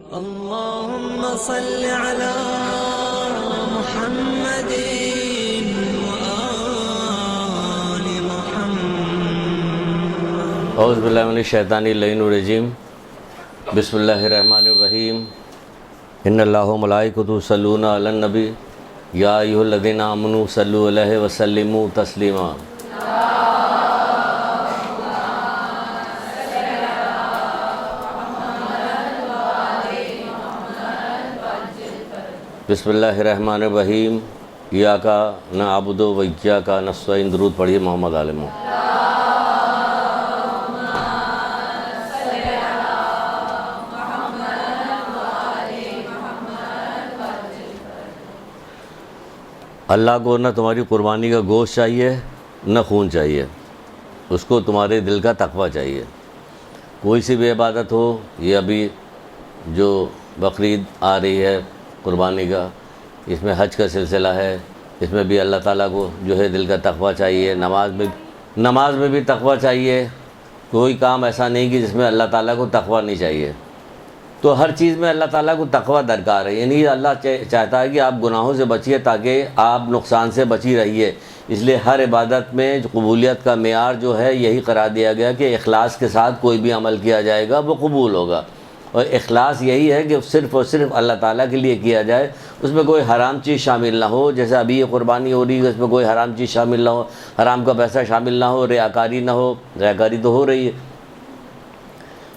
اللهم صل على محمد وآل محمد. اعوذ باللہ من الشیطان اللعین الرجیم. بسم اللہ الرحمن الرحیم. ان اللہ و ملائکۃ یصلون علی النبی یا ایھا الذین آمنوا صلوا علیہ وسلموا تسلیما. بسم اللہ الرحمن الرحیم. ایاک نعبد و ایاک نستعین. درود پڑھیے محمد عالم. اللہ کو نہ تمہاری قربانی کا گوشت چاہیے نہ خون چاہیے، اس کو تمہارے دل کا تقویٰ چاہیے. کوئی سی بھی عبادت ہو، یہ ابھی جو بقرعید آ رہی ہے قربانی کا، اس میں حج کا سلسلہ ہے، اس میں بھی اللہ تعالیٰ کو جو ہے دل کا تقویٰ چاہیے. نماز میں بھی تقویٰ چاہیے. کوئی کام ایسا نہیں کہ جس میں اللہ تعالیٰ کو تقویٰ نہیں چاہیے. تو ہر چیز میں اللہ تعالیٰ کو تقویٰ درکار ہے. یعنی اللہ چاہتا ہے کہ آپ گناہوں سے بچیے تاکہ آپ نقصان سے بچی رہیے. اس لیے ہر عبادت میں قبولیت کا معیار جو ہے یہی قرار دیا گیا کہ اخلاص کے ساتھ کوئی بھی عمل کیا جائے گا وہ قبول ہوگا. اور اخلاص یہی ہے کہ صرف اور صرف اللہ تعالیٰ کے لیے کیا جائے، اس میں کوئی حرام چیز شامل نہ ہو. جیسے ابھی یہ قربانی ہو رہی ہے، اس میں کوئی حرام چیز شامل نہ ہو، حرام کا پیسہ شامل نہ ہو، ریاکاری نہ ہو. ریاکاری تو ہو رہی ہے،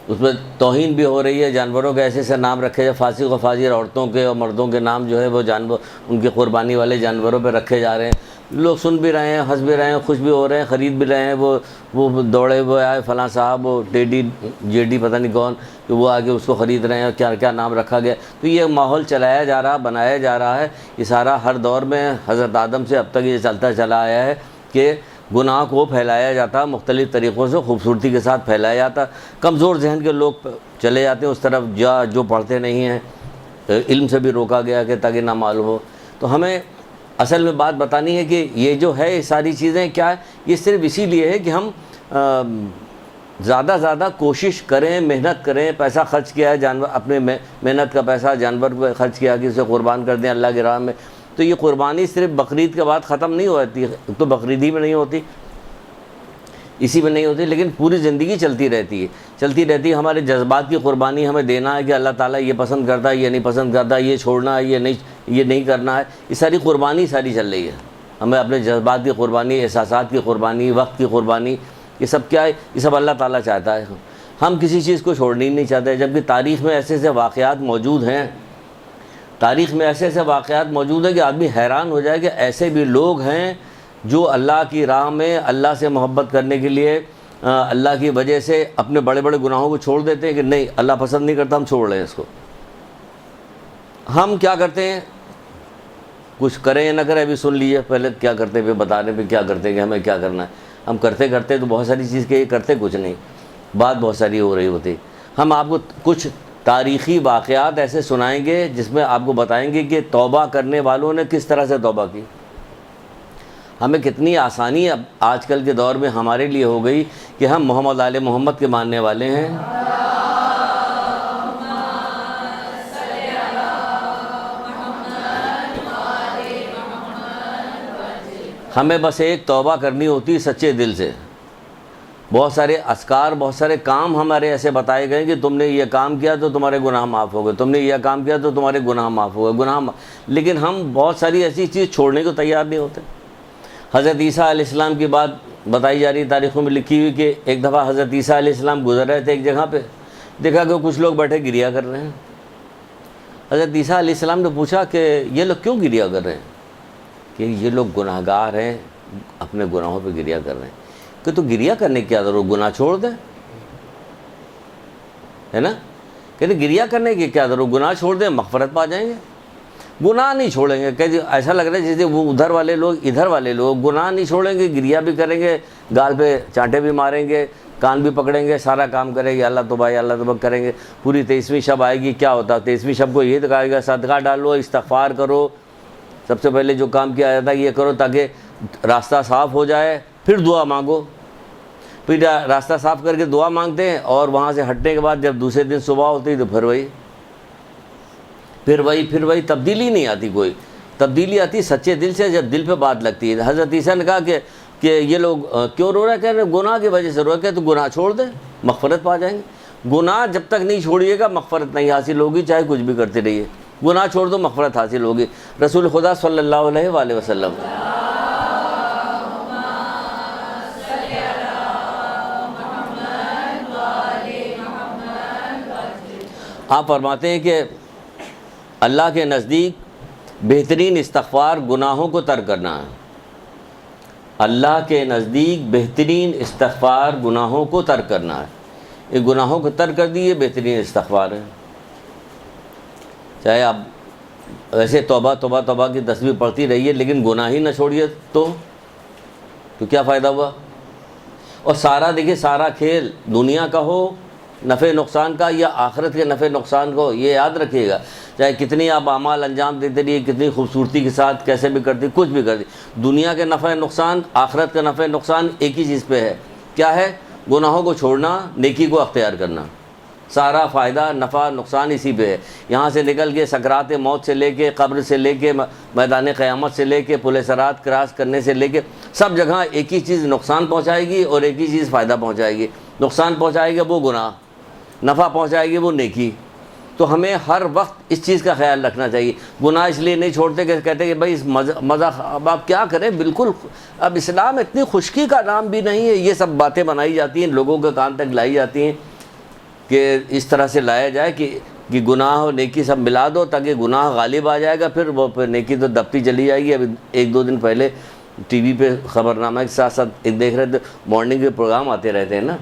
اس میں توہین بھی ہو رہی ہے. جانوروں کے ایسے نام رکھے جائے، فاسق و فاجر عورتوں کے اور مردوں کے نام جو ہے وہ جانور ان کی قربانی والے جانوروں پہ رکھے جا رہے ہیں. لوگ سن بھی رہے ہیں، ہنس بھی رہے ہیں، خوش بھی ہو رہے ہیں، خرید بھی رہے ہیں. وہ دوڑے ہوئے آئے فلاں صاحب، وہ ٹیڈی جیڈی پتہ نہیں کون، کہ وہ آگے اس کو خرید رہے ہیں. کیا کیا نام رکھا گیا. تو یہ ماحول چلایا جا رہا، بنایا جا رہا ہے. یہ سارا ہر دور میں حضرت آدم سے اب تک یہ چلتا چلا آیا ہے کہ گناہ کو پھیلایا جاتا، مختلف طریقوں سے خوبصورتی کے ساتھ پھیلایا جاتا. کمزور ذہن کے لوگ چلے جاتے ہیں اس طرف جو پڑھتے نہیں ہیں. علم سے بھی روکا گیا کہ تاکہ نہ معلوم ہو. تو ہمیں اصل میں بات بتانی ہے کہ یہ جو ہے یہ ساری چیزیں کیا ہے. یہ صرف اسی لیے ہے کہ ہم زیادہ زیادہ کوشش کریں، محنت کریں. پیسہ خرچ کیا ہے، جانور اپنے محنت کا پیسہ جانور پہ خرچ کیا کہ اسے قربان کر دیں اللہ کی راہ میں. تو یہ قربانی صرف بقرعید کے بعد ختم نہیں ہوتی، تو بقرعید ہی میں نہیں ہوتی، اسی میں نہیں ہوتی، لیکن پوری زندگی چلتی رہتی ہے. ہمارے جذبات کی قربانی ہمیں دینا ہے کہ اللہ تعالیٰ یہ پسند کرتا ہے، یہ نہیں پسند کرتا، یہ چھوڑنا ہے، یہ نہیں کرنا ہے. یہ ساری قربانی ساری چل رہی ہے. ہمیں اپنے جذبات کی قربانی، احساسات کی قربانی، وقت کی قربانی، یہ سب کیا ہے؟ یہ سب اللہ تعالیٰ چاہتا ہے. ہم کسی چیز کو چھوڑنا ہی نہیں چاہتے. جبکہ تاریخ میں ایسے ایسے واقعات موجود ہیں، کہ آدمی حیران ہو جائے کہ ایسے بھی لوگ ہیں جو اللہ کی راہ میں اللہ سے محبت کرنے کے لیے اللہ کی وجہ سے اپنے بڑے بڑے گناہوں کو چھوڑ دیتے ہیں کہ نہیں اللہ پسند نہیں کرتا، ہم چھوڑ لیں اس کو. ہم کیا کرتے ہیں؟ کچھ کریں یا نہ کریں ابھی سن لیجیے. پہلے کیا کرتے پھر بتانے پہ کیا کرتے ہیں کہ ہمیں کیا کرنا ہے. ہم کرتے تو بہت ساری چیز کے کرتے کچھ نہیں، بات بہت ساری ہو رہی ہوتی. ہم آپ کو کچھ تاریخی واقعات ایسے سنائیں گے جس میں آپ کو بتائیں گے کہ توبہ کرنے والوں نے کس طرح سے توبہ کی. ہمیں کتنی آسانی اب آج کل کے دور میں ہمارے لیے ہو گئی کہ ہم محمد آل محمد کے ماننے والے ہیں. ہمیں بس ایک توبہ کرنی ہوتی سچے دل سے. بہت سارے اذکار، بہت سارے کام ہمارے ایسے بتائے گئے کہ تم نے یہ کام کیا تو تمہارے گناہ معاف ہو گئے، تم نے یہ کام کیا تو تمہارے گناہ معاف ہو گئے. لیکن ہم بہت ساری ایسی چیز چھوڑنے کو تیار نہیں ہوتے. حضرت عیسیٰ علیہ السلام کی بات بتائی جا رہی تاریخوں میں لکھی ہوئی کہ ایک دفعہ حضرت عیسیٰ علیہ السلام گزر رہے تھے ایک جگہ پہ، دیکھا کہ کچھ لوگ بیٹھے گریا کر رہے ہیں. حضرت عیسیٰ علیہ السلام نے پوچھا کہ یہ لوگ کیوں گریا کر رہے ہیں؟ کہ یہ لوگ گناہ گار ہیں، اپنے گناہوں پہ گریا کر رہے ہیں. کہ تو گریا کرنے کی کیا ضرورت، گناہ چھوڑ دیں، ہے نا. کہتے گریا کرنے کی کیا ضرورت، گناہ چھوڑ دیں مغفرت پا جائیں گے. گناہ نہیں چھوڑیں گے. کہ ایسا لگ رہا ہے جیسے وہ ادھر والے لوگ گناہ نہیں چھوڑیں گے، گریا بھی کریں گے، گال پہ چانٹے بھی ماریں گے، کان بھی پکڑیں گے، سارا کام کریں گے، اللہ توبہ کریں گے. پوری 23ویں شب آئے گی، کیا ہوتا ہے 23ویں شب کو یہ دکھائے گا صدقہ ڈالو، استغفار کرو. سب سے پہلے جو کام کیا جاتا ہے یہ کرو تاکہ راستہ صاف ہو جائے. پھر دعا مانگو. پھر راستہ صاف کر کے دعا مانگتے ہیں، اور وہاں سے ہٹنے کے بعد جب دوسرے دن صبح ہوتی ہے تو پھر وہی پھر وہی تبدیلی نہیں آتی. کوئی تبدیلی آتی سچے دل سے جب دل پہ بات لگتی ہے. حضرت عیسیٰ نے کہا کہ یہ لوگ کیوں رو رہے ہیں؟ کہہ رہے ہیں گناہ کی وجہ سے رو رہے ہیں. تو گناہ چھوڑ دیں, مغفرت پا جائیں گے. گناہ جب تک نہیں چھوڑیے گا مغفرت نہیں حاصل ہوگی, چاہے کچھ بھی کرتے رہیے. گناہ چھوڑ دو مغفرت حاصل ہوگی. رسول خدا صلی اللہ علیہ وآلہ وسلم آپ فرماتے ہیں کہ اللہ کے نزدیک بہترین استغفار گناہوں کو ترک کرنا ہے. اللہ کے نزدیک بہترین استغفار گناہوں کو ترک کرنا ہے. یہ گناہوں کو ترک کر دیے بہترین استغفار ہے. چاہے آپ ویسے توبہ توبہ توبہ کی تسبیح پڑھتی رہیے لیکن گناہ ہی نہ چھوڑیے تو کیا فائدہ ہوا؟ اور سارا دیکھیے سارا کھیل دنیا کا ہو نفع نقصان کا یا آخرت کے نفع نقصان کو, یہ یاد رکھیے گا. چاہے کتنی آپ اعمال انجام دیتے رہیے, کتنی خوبصورتی کے ساتھ کیسے بھی کرتے, کچھ بھی کرتے, دنیا کے نفع نقصان آخرت کا نفع نقصان ایک ہی چیز پہ ہے. کیا ہے؟ گناہوں کو چھوڑنا, نیکی کو اختیار کرنا. سارا فائدہ نفع نقصان اسی پہ ہے. یہاں سے نکل کے سکرات موت سے لے کے, قبر سے لے کے, میدان قیامت سے لے کے, پل صراط کراس کرنے سے لے کے, سب جگہ ایک ہی چیز نقصان پہنچائے گی اور ایک ہی چیز فائدہ پہنچائے گی. نقصان پہنچائے گا وہ گناہ, نفع پہنچائے گی وہ نیکی. تو ہمیں ہر وقت اس چیز کا خیال رکھنا چاہیے. گناہ اس لیے نہیں چھوڑتے کہ کہتے کہ بھائی اس مزہ اب آپ کیا کریں, بالکل اب اسلام اتنی خشکی کا نام بھی نہیں ہے. یہ سب باتیں بنائی جاتی ہیں, لوگوں کے کان تک لائی جاتی ہیں کہ اس طرح سے لایا جائے کہ گناہ اور نیکی سب ملا دو تاکہ گناہ غالب آ جائے گا, پھر نیکی تو دبتی چلی جائے گی. ابھی 1-2 دن پہلے ٹی وی پہ خبرنامہ کے ساتھ ساتھ دیکھ رہے تھے, مارننگ کے پروگرام آتے رہتے ہیں نا.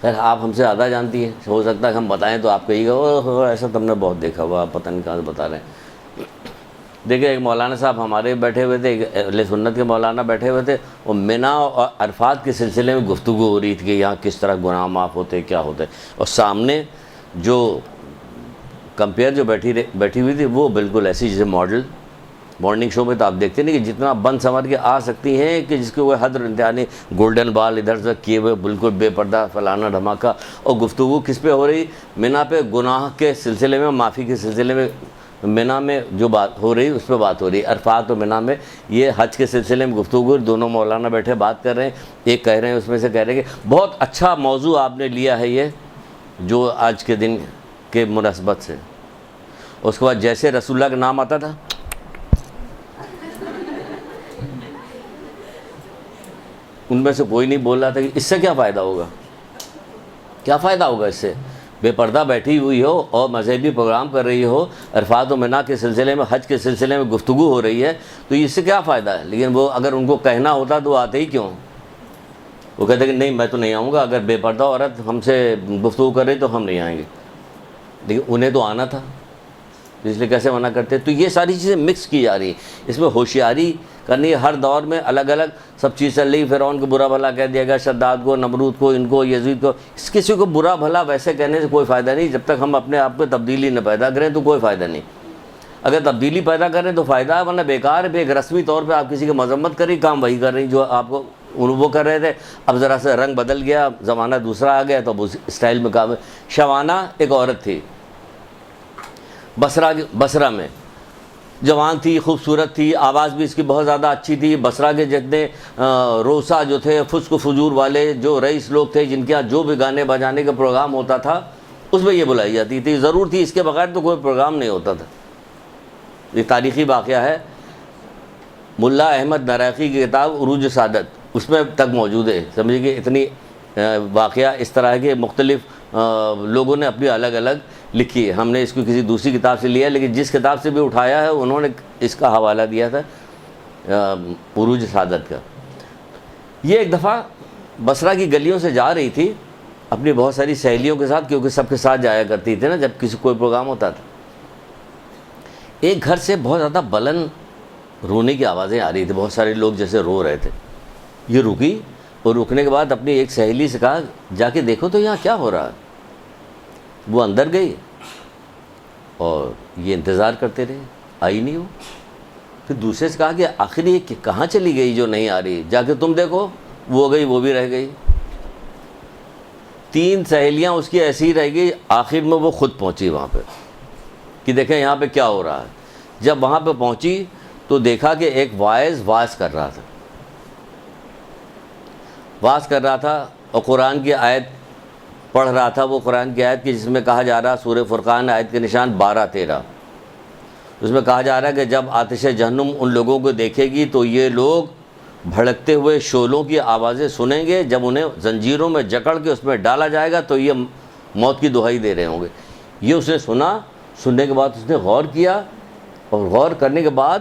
خیر آپ ہم سے زیادہ جانتی ہیں, ہو سکتا ہے کہ ہم بتائیں تو آپ کہیے گا او ایسا تم نے بہت دیکھا ہوا, آپ پتہ نہیں کہاں سے بتا رہے ہیں. دیکھیں ایک مولانا صاحب ہمارے بیٹھے ہوئے تھے, ایک اہل سنت کے مولانا بیٹھے ہوئے تھے, اور منی اور عرفات کے سلسلے میں گفتگو ہو رہی تھی کہ یہاں کس طرح گناہ معاف ہوتے کیا ہوتے, اور سامنے جو کمپیئر جو بیٹھی ہوئی تھی وہ بالکل ایسی جیسے ماڈل. مارننگ شو میں تو آپ دیکھتے نہیں کہ جتنا بن سنور کے آ سکتی ہیں کہ جس کے وہ حد انتہانی, گولڈن بال ادھر سے کیے ہوئے بالکل بے پردہ فلانا دھماکہ. اور گفتگو کس پہ ہو رہی؟ منی پہ گناہ کے سلسلے میں, معافی کے سلسلے میں. منی میں جو بات ہو رہی اس پہ بات ہو رہی. عرفات اور منی میں یہ حج کے سلسلے میں گفتگو, دونوں مولانا بیٹھے بات کر رہے ہیں. ایک کہہ رہے ہیں اس میں سے کہہ رہے ہیں کہ بہت اچھا موضوع آپ نے لیا ہے یہ جو آج کے دن کے مناسبت سے. اس کے بعد جیسے رسول اللہ کا نام آتا تھا ان میں سے کوئی نہیں بول رہا تھا کہ اس سے کیا فائدہ ہوگا, کیا فائدہ ہوگا اس سے. بے پردہ بیٹھی ہوئی ہو اور مذہبی پروگرام کر رہی ہو, عرفات و منی کے سلسلے میں, حج کے سلسلے میں گفتگو ہو رہی ہے, تو اس سے کیا فائدہ ہے. لیکن وہ اگر ان کو کہنا ہوتا تو وہ آتے ہی کیوں؟ وہ کہتے کہ نہیں میں تو نہیں آؤں گا, اگر بے پردہ عورت ہم سے گفتگو کر رہی تو ہم نہیں آئیں گے. لیکن انہیں تو آنا تھا, اس لیے کیسے منع کرتے. تو یہ ساری چیزیں مکس کی جا رہی ہیں, اس میں ہوشیاری کرنی ہے. ہر دور میں الگ الگ سب چیز چل رہی. فرعون کو برا بھلا کہہ دیا گیا, شداد کو, نمرود کو, ان کو, یزید کو. کسی کو برا بھلا ویسے کہنے سے کوئی فائدہ نہیں. جب تک ہم اپنے آپ کو تبدیلی نہ پیدا کریں تو کوئی فائدہ نہیں. اگر تبدیلی پیدا کریں تو فائدہ ہے, ورنہ بیکار ہے. ایک رسمی طور پہ آپ کسی کی مذمت کری, کام وہی کر رہی جو آپ کو وہ کر رہے تھے. اب ذرا سا رنگ بدل گیا, زمانہ دوسرا آ گیا تو اب اس اسٹائل میں کام ہے. شوانہ ایک عورت تھی بصرہ میں, جوان تھی, خوبصورت تھی, آواز بھی اس کی بہت زیادہ اچھی تھی. بصرہ کے جتنے روسا جو تھے, فسق و فجور والے جو رئیس لوگ تھے, جن کے یہاں جو بھی گانے بجانے کا پروگرام ہوتا تھا اس میں یہ بلائی جاتی تھی. ضرور تھی, اس کے بغیر تو کوئی پروگرام نہیں ہوتا تھا. یہ تاریخی واقعہ ہے. ملا احمد نراقی کی کتاب عروج سعادت اس میں تک موجود ہے. سمجھے کہ اتنی واقعہ اس طرح کے مختلف لوگوں نے اپنی الگ الگ لکھی ہے. ہم نے اس کو کسی دوسری کتاب سے لیا, لیکن جس کتاب سے بھی اٹھایا ہے انہوں نے اس کا حوالہ دیا تھا عروج سعادت کا. یہ ایک دفعہ بصرہ کی گلیوں سے جا رہی تھی اپنی بہت ساری سہیلیوں کے ساتھ, کیونکہ سب کے ساتھ جایا کرتی تھی نا جب کسی کوئی پروگرام ہوتا تھا. ایک گھر سے بہت زیادہ بلند رونے کی آوازیں آ رہی تھی, بہت سارے لوگ جیسے رو رہے تھے. یہ رکی اور رکنے کے بعد اپنی ایک سہیلی سے کہا جا کے دیکھو تو یہاں کیا ہو رہا ہے. وہ اندر گئی اور یہ انتظار کرتے رہے, آئی نہیں. وہ پھر دوسرے سے کہا کہ آخر یہ کہاں چلی گئی جو نہیں آ رہی, جا کے تم دیکھو. وہ گئی, وہ بھی رہ گئی. 3 سہیلیاں اس کی ایسی ہی رہ گئی. آخر میں وہ خود پہنچی وہاں پہ. کہ دیکھیں یہاں پہ کیا ہو رہا ہے. جب وہاں پہ پہنچی تو دیکھا کہ ایک واعظ کر رہا تھا اور قرآن کی آیت پڑھ رہا تھا. وہ قرآن کی آیت کی جس میں کہا جا رہا سورہ فرقان آیت کے نشان 12-13, اس میں کہا جا رہا ہے کہ جب آتش جہنم ان لوگوں کو دیکھے گی تو یہ لوگ بھڑکتے ہوئے شعلوں کی آوازیں سنیں گے. جب انہیں زنجیروں میں جکڑ کے اس میں ڈالا جائے گا تو یہ موت کی دہائی دے رہے ہوں گے. یہ اس نے سننے کے بعد اس نے غور کیا, اور غور کرنے کے بعد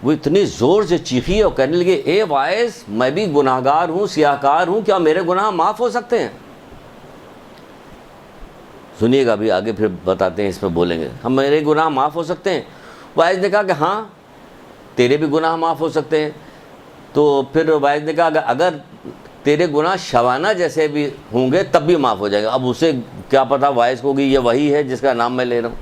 وہ اتنی زور سے چیخی اور کہنے لگے, اے واعظ, میں بھی گناہ گار ہوں, سیاہ کار ہوں, کیا میرے گناہ معاف ہو سکتے ہیں؟ سنیے گا ابھی آگے پھر بتاتے ہیں, اس میں بولیں گے ہم میرے گناہ معاف ہو سکتے ہیں. واعظ نے کہا کہ ہاں تیرے بھی گناہ معاف ہو سکتے ہیں. تو پھر واعظ نے کہا کہ اگر تیرے گناہ شوانہ جیسے بھی ہوں گے تب بھی معاف ہو جائے گا. اب اسے کیا پتہ واعظ کو کہ یہ وہی ہے جس کا نام میں لے رہا ہوں.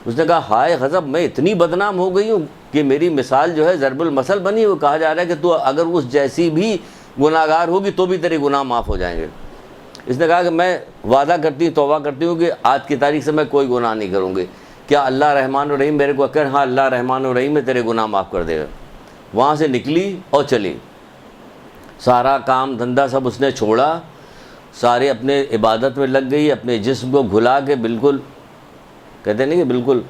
اس نے کہا ہائے غضب, میں اتنی بدنام ہو گئی ہوں کہ میری مثال جو ہے ضرب المثل بنی. وہ کہا جا رہا ہے کہ تو اگر اس جیسی بھی گناہ گار ہوگی تو بھی تیرے گناہ معاف ہو جائیں گے. اس نے کہا کہ میں وعدہ کرتی ہوں, توبہ کرتی ہوں کہ آج کی تاریخ سے میں کوئی گناہ نہیں کروں گی. کیا اللہ رحمان الرحیم میرے کو ہاں اللہ رحمان الرحیم میں تیرے گناہ معاف کر دے گا. وہاں سے نکلی اور چلی. سارا کام دھندا سب اس نے چھوڑا, سارے اپنے عبادت میں لگ گئی, اپنے جسم کو گھلا کے بالکل کہتے نہیں کہ بالکل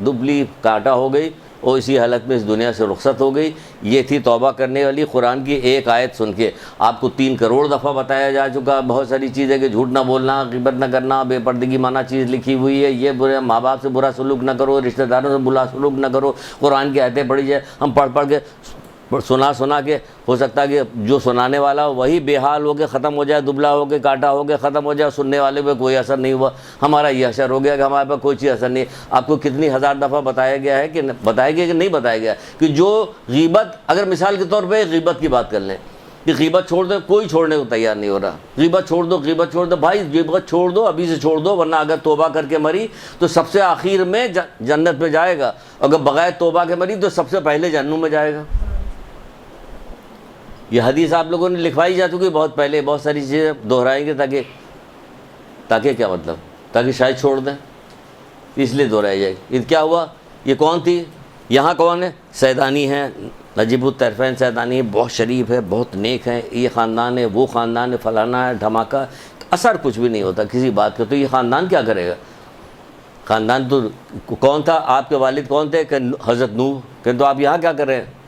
دبلی کانٹا ہو گئی, اور اسی حالت میں اس دنیا سے رخصت ہو گئی. یہ تھی توبہ کرنے والی. قرآن کی ایک آیت سن کے آپ کو 3 کروڑ دفعہ بتایا جا چکا بہت ساری چیزیں کہ جھوٹ نہ بولنا, غیبت نہ کرنا, بے پردگی مانا چیز لکھی ہوئی ہے, یہ برے ماں باپ سے برا سلوک نہ کرو, رشتہ داروں سے برا سلوک نہ کرو. قرآن کی آیتیں پڑھی جائے, ہم پڑھ کے سنا کے ہو سکتا ہے کہ جو سنانے والا وہی بے حال ہو کے ختم ہو جائے, دبلا ہو کے کاٹا ہو کے ختم ہو جائے, سننے والے پہ کوئی اثر نہیں ہوا. ہمارا یہ اثر ہو گیا کہ ہمارے پہ کوئی چیز اثر نہیں. آپ کو کتنی ہزار دفعہ بتایا گیا ہے کہ بتایا گیا کہ نہیں بتایا گیا کہ جو غیبت, اگر مثال کے طور پہ غیبت کی بات کر لیں کہ غیبت چھوڑ دو, کوئی چھوڑنے کو تیار نہیں ہو رہا. غیبت چھوڑ دو بھائی, غیبت چھوڑ دو, ابھی سے چھوڑ دو, ورنہ اگر توبہ کر کے مری تو سب سے آخر میں جنت میں جائے گا, اگر بغیر توبہ کے مری تو سب سے پہلے جہنم میں جائے گا. یہ حدیث آپ لوگوں نے لکھوائی جا چکی بہت پہلے. بہت ساری چیزیں دہرائیں گے تاکہ کیا مطلب, تاکہ شاید چھوڑ دیں, اس لیے دہرائی جائے گی. کیا ہوا, یہ کون تھی, یہاں کون ہے, سیدانی ہے, نجیب الطرفین سیدانی ہے, بہت شریف ہے, بہت نیک ہے, یہ خاندان ہے, وہ خاندان ہے, فلانا ہے, دھماکہ, اثر کچھ بھی نہیں ہوتا کسی بات کا. تو یہ خاندان کیا کرے گا؟ خاندان تو کون تھا, آپ کے والد کون تھے, کہ حضرت نوح. کہ تو آپ یہاں کیا کر رہے ہیں,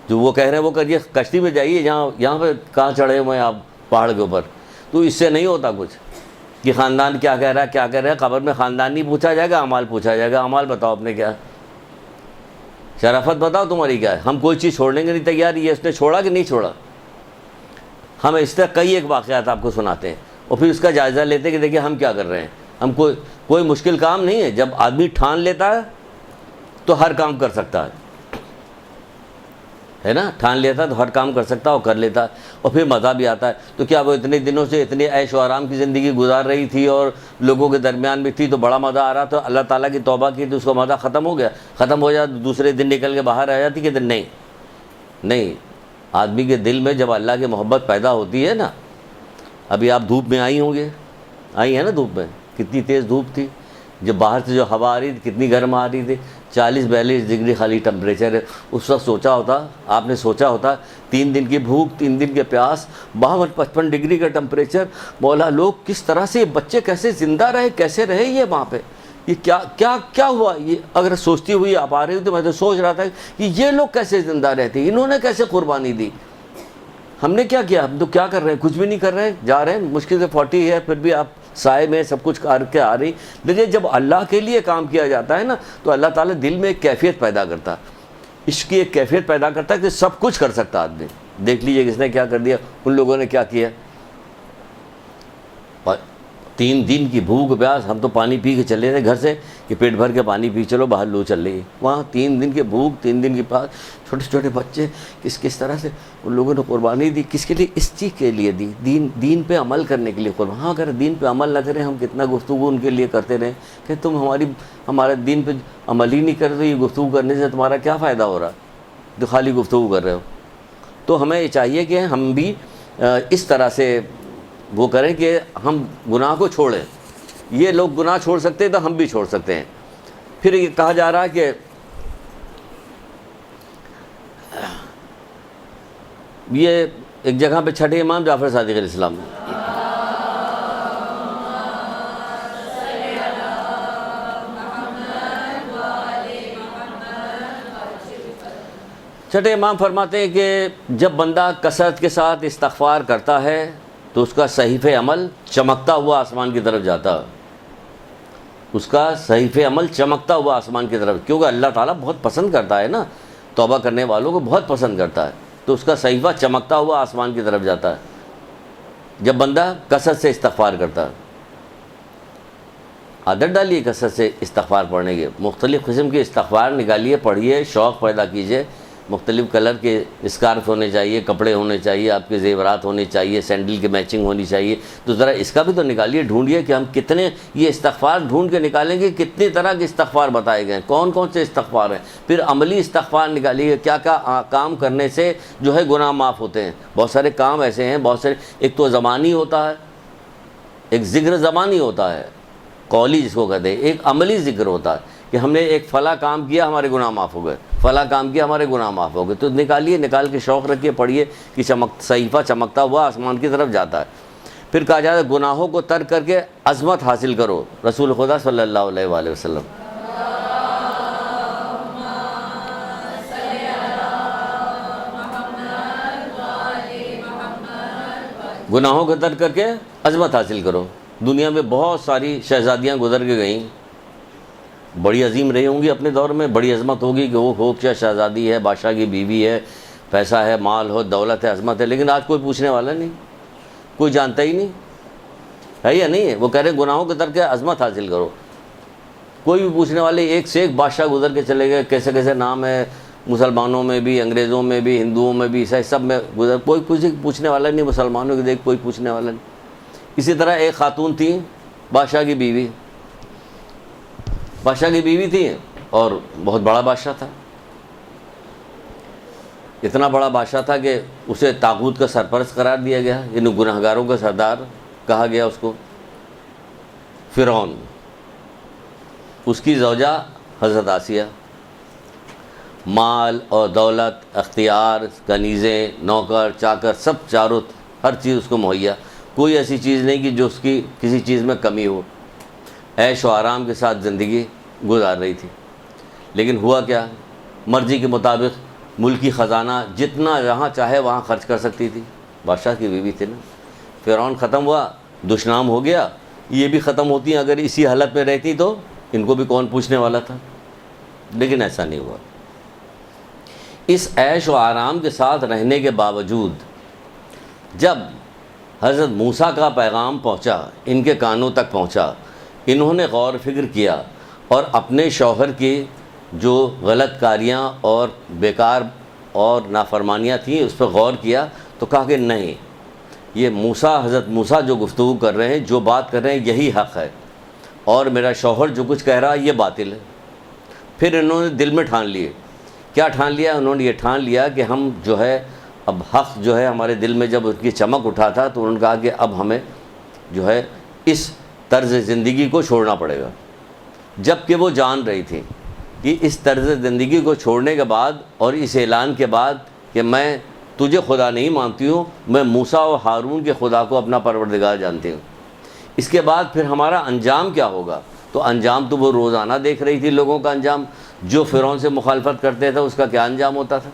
جو وہ کہہ رہے ہیں وہ کریے, کشتی میں جائیے, یہاں پہ کہاں چڑھے ہوئے ہیں آپ پہاڑ کے اوپر. تو اس سے نہیں ہوتا کچھ کہ خاندان کیا کہہ رہا ہے, کیا کہہ رہا ہے. قبر میں خاندان نہیں پوچھا جائے گا, اعمال پوچھا جائے گا. اعمال بتاؤ اپنے کیا, شرافت بتاؤ تمہاری کیا ہے. ہم کوئی چیز چھوڑنے کے نہیں تیار. یہ اس نے چھوڑا کہ نہیں چھوڑا. ہم اس طرح کئی ایک واقعات آپ کو سناتے ہیں اور پھر اس کا جائزہ لیتے ہیں کہ دیکھیں ہم کیا کر رہے ہیں. ہم کوئی مشکل کام نہیں ہے. جب آدمی ٹھان لیتا ہے تو ہر کام کر سکتا ہے نا, ٹھان لیتا ہے تو ہر کام کر سکتا ہے اور کر لیتا ہے, اور پھر مزہ بھی آتا ہے. تو کیا وہ اتنے دنوں سے اتنے عیش و آرام کی زندگی گزار رہی تھی اور لوگوں کے درمیان بھی تھی تو بڑا مزہ آ رہا تھا, اللہ تعالیٰ کی توبہ کی تو اس کا مزہ ختم ہو گیا. ختم ہو جاتا دوسرے دن نکل کے باہر آ جاتی کہ نہیں. آدمی کے دل میں جب اللہ کی محبت پیدا ہوتی ہے نا, ابھی آپ دھوپ میں آئی ہیں نا, دھوپ میں کتنی تیز دھوپ تھی, جب باہر سے جو ہوا آ رہی تھی کتنی گرم آ رہی تھی, 40-42 ڈگری خالی ٹمپریچر ہے. اس وقت آپ نے سوچا ہوتا 3 دن کی بھوک, 3 دن کے پیاس, 52-55 ڈگری کا ٹمپریچر. مولا لوگ کس طرح سے, بچے کیسے زندہ رہے, کیسے رہے یہ وہاں پہ, یہ کیا ہوا. یہ اگر سوچتی ہوئی آپ آ رہی ہو تو میں تو سوچ رہا تھا کہ یہ لوگ کیسے زندہ رہتے, انہوں نے کیسے قربانی دی. ہم نے کیا کیا, ہم تو کیا کر رہے ہیں, کچھ بھی نہیں کر رہے ہیں, جا رہے ہیں. مشکل سے 40 ہے پھر بھی آپ سائے میں سب کچھ کر کے آ رہی. دیکھیے جب اللہ کے لیے کام کیا جاتا ہے نا تو اللہ تعالیٰ دل میں ایک کیفیت پیدا کرتا ہے, عشق کی ایک کیفیت پیدا کرتا ہے کہ سب کچھ کر سکتا آدمی. دیکھ لیجئے کس نے کیا کر دیا, ان لوگوں نے کیا کیا. 3 دن کی بھوک پیاس, ہم تو پانی پی کے چلے تھے گھر سے کہ پیٹ بھر کے پانی پی چلو, باہر لو چل رہی. وہاں 3 دن کی بھوک, 3 دن کی پیاس, چھوٹے بچے, کس طرح سے ان لوگوں نے قربانی دی. کس کے لیے, اس چیز کے لیے دی, دین پہ عمل کرنے کے لیے قربانی. ہاں اگر دین پہ عمل نہ کریں, ہم کتنا گفتگو ان کے لیے کرتے رہیں کہ تم ہمارے دین پہ عمل ہی نہیں کرتے, یہ گفتگو کرنے سے تمہارا کیا فائدہ ہو رہا, تو خالی گفتگو کر رہے ہو. تو ہمیں یہ چاہیے کہ ہم بھی اس طرح سے وہ کریں کہ ہم گناہ کو چھوڑیں. یہ لوگ گناہ چھوڑ سکتے ہیں تو ہم بھی چھوڑ سکتے ہیں. پھر یہ کہا جا رہا ہے کہ یہ ایک جگہ پہ چھٹے امام جعفر صادق علیہ السلام، چھٹے امام فرماتے ہیں کہ جب بندہ کثرت کے ساتھ استغفار کرتا ہے تو اس کا صحیفہ عمل چمکتا ہوا آسمان کی طرف جاتا ہے، اس کا صحیفہ عمل چمکتا ہوا آسمان کی طرف، کیونکہ اللہ تعالیٰ بہت پسند کرتا ہے نا، توبہ کرنے والوں کو بہت پسند کرتا ہے، تو اس کا صحیفہ چمکتا ہوا آسمان کی طرف جاتا ہے جب بندہ کثرت سے استغفار کرتا ہے۔ عادت ڈالیے کثرت سے استغفار پڑھنے کی، مختلف قسم کے استغفار نکالیے، پڑھیے، شوق پیدا کیجیے، مختلف کلر کے اسکارف ہونے چاہیے، کپڑے ہونے چاہیے، آپ کے زیورات ہونے چاہیے، سینڈل کی میچنگ ہونی چاہیے، تو ذرا اس کا بھی تو نکالیے، ڈھونڈیے کہ ہم کتنے یہ استغفار ڈھونڈ کے نکالیں گے، کتنی طرح کے استغفار بتائے گئے ہیں، کون کون سے استغفار ہیں، پھر عملی استغفار نکالیے، کیا کیا کام کرنے سے جو ہے گناہ معاف ہوتے ہیں۔ بہت سارے کام ایسے ہیں، بہت سارے، ایک تو زبانی ہوتا ہے، ایک ذکر زبانی ہوتا ہے، قولی جس کو کہتے ہیں، ایک عملی ذکر ہوتا ہے کہ ہم نے ایک فلاں کام کیا ہمارے گناہ معاف ہو گئے، فلاں کام کیا ہمارے گناہ معاف ہو گئے، تو نکالیے، نکال کے شوق رکھیے، پڑھیے کہ صحیفہ چمکتا ہوا آسمان کی طرف جاتا ہے۔ پھر کہا جاتا ہے گناہوں کو ترک کر کے عظمت حاصل کرو، رسول خدا صلی اللہ علیہ وآلہ وسلم۔ گناہوں کو ترک کر کے عظمت حاصل کرو۔ دنیا میں بہت ساری شہزادیاں گزر کے گئیں، بڑی عظیم رہی ہوں گی اپنے دور میں، بڑی عظمت ہوگی کہ وہ خوبصورت شہزادی ہے، بادشاہ کی بیوی ہے، پیسہ ہے، مال ہو، دولت ہے، عظمت ہے، لیکن آج کوئی پوچھنے والا نہیں، کوئی جانتا ہی نہیں ہے یا نہیں ہے۔ وہ کہہ رہے ہیں گناہوں کے ترک کے عظمت حاصل کرو، کوئی بھی پوچھنے والے، ایک سے ایک بادشاہ گزر کے چلے گئے، کیسے کیسے نام ہے، مسلمانوں میں بھی، انگریزوں میں بھی، ہندوؤں میں بھی، عیسائی سب میں گزر، کوئی پوچھنے والا نہیں، مسلمانوں کے دیکھ کوئی پوچھنے والا نہیں۔ اسی طرح ایک خاتون تھی، بادشاہ کی بیوی، بادشاہ کی بیوی تھی اور بہت بڑا بادشاہ تھا، اتنا بڑا بادشاہ تھا کہ اسے طاغوت کا سرپرست قرار دیا گیا، یعنی گنہگاروں کا سردار کہا گیا اس کو، فرعون۔ اس کی زوجہ حضرت آسیہ، مال اور دولت، اختیار، کنیزیں، نوکر چاکر، سب چاروں، ہر چیز اس کو مہیا، کوئی ایسی چیز نہیں کہ جو اس کی کسی چیز میں کمی ہو، عیش و آرام کے ساتھ زندگی گزار رہی تھی۔ لیکن ہوا کیا، مرضی کے مطابق ملکی خزانہ جتنا جہاں چاہے وہاں خرچ کر سکتی تھی، بادشاہ کی بیوی تھی نا۔ فرعون ختم ہوا، دشنام ہو گیا، یہ بھی ختم ہوتی ہیں، اگر اسی حالت میں رہتی تو ان کو بھی کون پوچھنے والا تھا، لیکن ایسا نہیں ہوا۔ اس عیش و آرام کے ساتھ رہنے کے باوجود جب حضرت موسیٰ کا پیغام پہنچا، ان کے کانوں تک پہنچا، انہوں نے غور و فکر کیا اور اپنے شوہر کی جو غلط کاریاں اور بیکار اور نافرمانیاں تھیں اس پہ غور کیا، تو کہا کہ نہیں، یہ حضرت موسیٰ جو گفتگو کر رہے ہیں، جو بات کر رہے ہیں، یہی حق ہے، اور میرا شوہر جو کچھ کہہ رہا ہے یہ باطل ہے۔ پھر انہوں نے دل میں ٹھان لیے، کیا ٹھان لیا؟ انہوں نے یہ ٹھان لیا کہ ہم جو ہے اب حق جو ہے ہمارے دل میں جب اس کی چمک اٹھا تھا تو انہوں نے کہا کہ اب ہمیں جو ہے اس طرز زندگی کو چھوڑنا پڑے گا، جب کہ وہ جان رہی تھی کہ اس طرز زندگی کو چھوڑنے کے بعد اور اس اعلان کے بعد کہ میں تجھے خدا نہیں مانتی ہوں، میں موسیٰ و ہارون کے خدا کو اپنا پروردگار جانتی ہوں، اس کے بعد پھر ہمارا انجام کیا ہوگا؟ تو انجام تو وہ روزانہ دیکھ رہی تھی، لوگوں کا انجام، جو فرعون سے مخالفت کرتے تھے اس کا کیا انجام ہوتا تھا،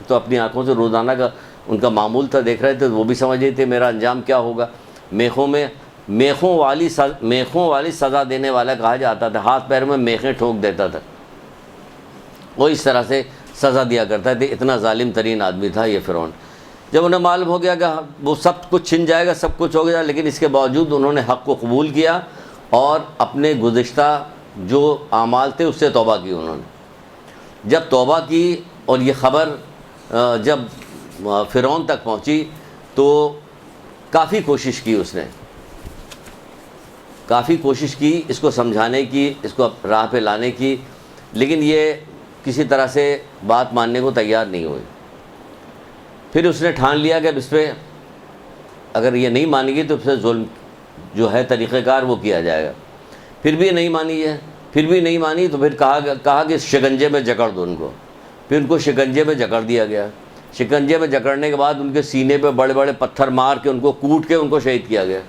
تو اپنی آنکھوں سے روزانہ کا ان کا معمول تھا، دیکھ رہے تھے، وہ بھی سمجھ رہے تھے میرا انجام کیا ہوگا۔ میخوں والی سزا دینے والا کہا جاتا تھا، ہاتھ پیر میں میخیں ٹھوک دیتا تھا، وہ اس طرح سے سزا دیا کرتا تھا، اتنا ظالم ترین آدمی تھا یہ فرعون۔ جب انہیں معلوم ہو گیا کہ وہ سب کچھ چھن جائے گا، سب کچھ ہو گیا، لیکن اس کے باوجود انہوں نے حق کو قبول کیا اور اپنے گزشتہ جو اعمال تھے اس سے توبہ کی۔ انہوں نے جب توبہ کی اور یہ خبر جب فرعون تک پہنچی تو کافی کوشش کی، اس نے کافی کوشش کی اس کو سمجھانے کی، اس کو راہ پہ لانے کی، لیکن یہ کسی طرح سے بات ماننے کو تیار نہیں ہوئی۔ پھر اس نے ٹھان لیا کہ اب اس پہ اگر یہ نہیں مانے گی تو پھر ظلم جو ہے طریقہ کار وہ کیا جائے گا۔ پھر بھی یہ نہیں مانی ہے پھر بھی نہیں مانی تو پھر کہا کہ شکنجے میں جکڑ دو ان کو. پھر ان کو شکنجے میں جکڑ دیا گیا. شکنجے میں جکڑنے کے بعد ان کے سینے پہ بڑے بڑے پتھر مار کے ان کو کوٹ کے ان کو شہید کیا گیا.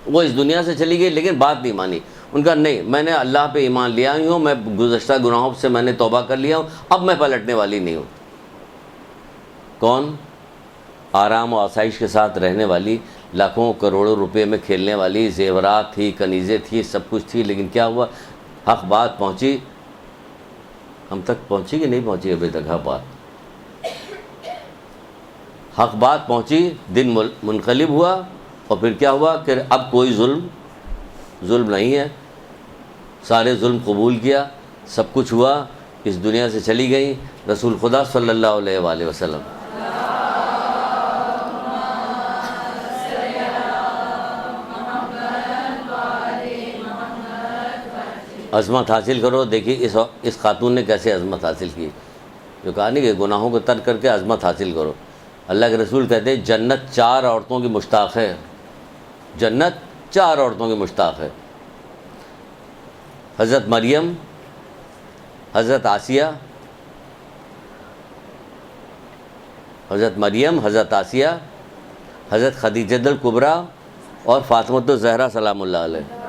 وہ اس دنیا سے چلی گئی لیکن بات نہیں مانی. ان کا نہیں, میں نے اللہ پہ ایمان لیا ہی ہوں, میں گزشتہ گناہوں سے میں نے توبہ کر لیا ہوں, اب میں پلٹنے والی نہیں ہوں. کون؟ آرام و آسائش کے ساتھ رہنے والی, لاکھوں کروڑوں روپے میں کھیلنے والی, زیورات تھی, کنیزیں تھی, سب کچھ تھی, لیکن کیا ہوا؟ حق بات پہنچی. ہم تک پہنچی کہ نہیں پہنچی ابھی تک حق بات پہنچی, دن منقلب ہوا, اور پھر کیا ہوا کہ اب کوئی ظلم نہیں ہے, سارے ظلم قبول کیا, سب کچھ ہوا, اس دنیا سے چلی گئی. رسول خدا صلی اللہ علیہ وآلہ وسلم عظمت حاصل کرو. دیکھیے اس خاتون نے کیسے عظمت حاصل کی, جو کہا نہیں کہ گناہوں کو ترک کر کے عظمت حاصل کرو. اللہ کے رسول کہتے ہیں جنت 4 عورتوں کی مشتاق ہے, جنت 4 عورتوں کی مشتاق ہے. حضرت مریم, حضرت آسیہ, حضرت خدیجہ الکبریٰ اور فاطمۃ الزہرا سلام اللہ علیہ.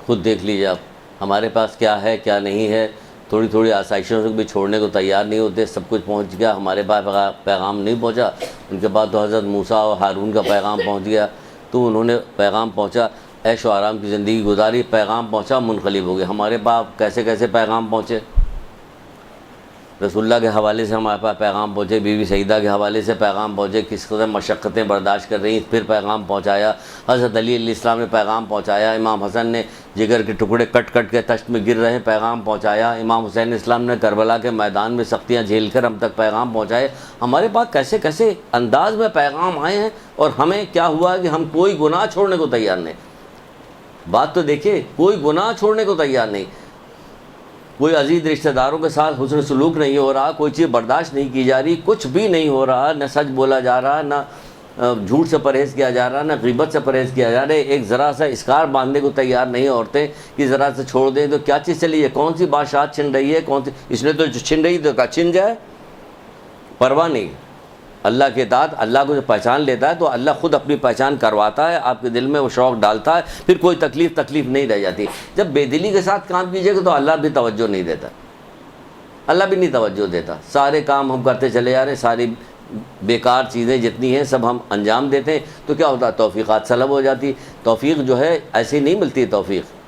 خود دیکھ لیجیے آپ, ہمارے پاس کیا ہے کیا نہیں ہے. تھوڑی تھوڑی آسائشوں سے بھی چھوڑنے کو تیار نہیں ہوتے. سب کچھ پہنچ گیا, ہمارے پاس پیغام نہیں پہنچا. ان کے بعد تو حضرت موسیٰ اور ہارون کا پیغام پہنچ گیا, تو انہوں نے پیغام پہنچا, عیش و آرام کی زندگی گزاری, پیغام پہنچا, منقلب ہو گئے. ہمارے پاس کیسے کیسے پیغام پہنچے. رسول اللہ کے حوالے سے ہمارے پاس پیغام پہنچے, بی بی سعیدہ کے حوالے سے پیغام پہنچے, کس قدر مشقتیں برداشت کر رہی, پھر پیغام پہنچایا. حضرت علی علیہ السلام نے پیغام پہنچایا, امام حسن نے جگر کے ٹکڑے کٹ کٹ کے تشت میں گر رہے ہیں, پیغام پہنچایا. امام حسین علیہ السلام نے کربلا کے میدان میں سختیاں جھیل کر ہم تک پیغام پہنچائے. ہمارے پاس کیسے کیسے انداز میں پیغام آئے ہیں, اور ہمیں کیا ہوا کہ ہم کوئی گناہ چھوڑنے کو تیار نہیں. بات تو دیکھیے, کوئی گناہ چھوڑنے کو تیار نہیں. کوئی عزیز رشتہ داروں کے ساتھ حسن سلوک نہیں ہو رہا, کوئی چیز برداشت نہیں کی جا رہی, کچھ بھی نہیں ہو رہا, نہ سچ بولا جا رہا, نہ جھوٹ سے پرہیز کیا جا رہا, نہ غیبت سے پرہیز کیا جا رہا ہے. ایک ذرا سا اسکار باندھنے کو تیار نہیں عورتیں کہ ذرا سے چھوڑ دیں تو کیا چیز چلی ہے, کون سی بادشاہت چھن رہی ہے, کون سی اس نے تو چھن رہی تو کہا چھن جائے, پرواہ نہیں. اللہ کے اطاعت, اللہ کو جو پہچان لیتا ہے تو اللہ خود اپنی پہچان کرواتا ہے, آپ کے دل میں وہ شوق ڈالتا ہے, پھر کوئی تکلیف نہیں رہ جاتی. جب بے دلی کے ساتھ کام کیجیے گا تو اللہ بھی توجہ نہیں دیتا, اللہ بھی نہیں توجہ دیتا. سارے کام ہم کرتے چلے جا رہے ہیں, ساری بیکار چیزیں جتنی ہیں سب ہم انجام دیتے ہیں, تو کیا ہوتا ہے, توفیقات سلب ہو جاتی. توفیق جو ہے ایسی نہیں ملتی. توفیق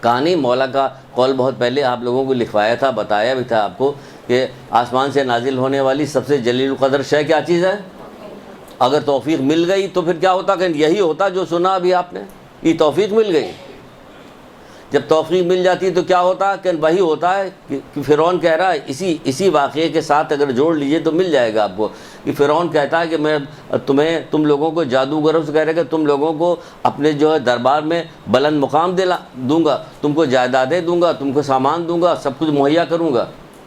کہانی مولا کا قول بہت پہلے آپ لوگوں کو لکھوایا تھا, بتایا بھی تھا آپ کو کہ آسمان سے نازل ہونے والی سب سے جلیل القدر شے کیا چیز ہے. اگر توفیق مل گئی تو پھر کیا ہوتا کہ یہی ہوتا جو سنا ابھی آپ نے, یہ توفیق مل گئی. جب توفیق مل جاتی تو کیا ہوتا کہ وہی ہوتا ہے کہ فرعون کہہ رہا ہے, اسی واقعے کے ساتھ اگر جوڑ لیجئے تو مل جائے گا آپ کو, کہ فرعون کہتا ہے کہ میں تم لوگوں کو جادوگروں سے کہہ رہے کہ تم لوگوں کو اپنے جو ہے دربار میں بلند مقام دوں گا, تم کو جائیدادیں دوں گا, تم کو سامان دوں گا, سب کچھ مہیا کروں گا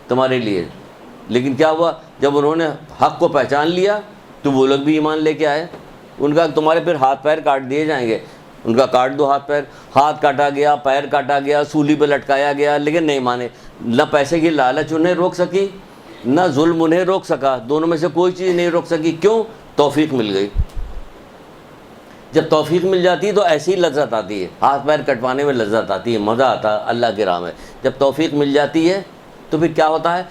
تمہارے لیے. لیکن کیا ہوا, جب انہوں نے حق کو پہچان لیا تو وہ لوگ بھی ایمان لے کے آئے. ان کا تمہارے پھر ہاتھ پیر کاٹ دیے جائیں گے, ان کا کاٹ دو ہاتھ پیر, ہاتھ کاٹا گیا, پیر کاٹا گیا, سولی پہ لٹکایا گیا, لیکن نہیں مانے. نہ پیسے کی لالچ انہیں روک سکی, نہ ظلم انہیں روک سکا, دونوں میں سے کوئی چیز نہیں روک سکی. کیوں؟ توفیق مل گئی. جب توفیق مل جاتی ہے تو ایسی لذت آتی ہے, ہاتھ پیر کٹوانے میں لذت آتی ہے, مزہ آتا ہے اللہ کی راہ میں. جب توفیق مل جاتی ہے تو پھر کیا ہوتا ہے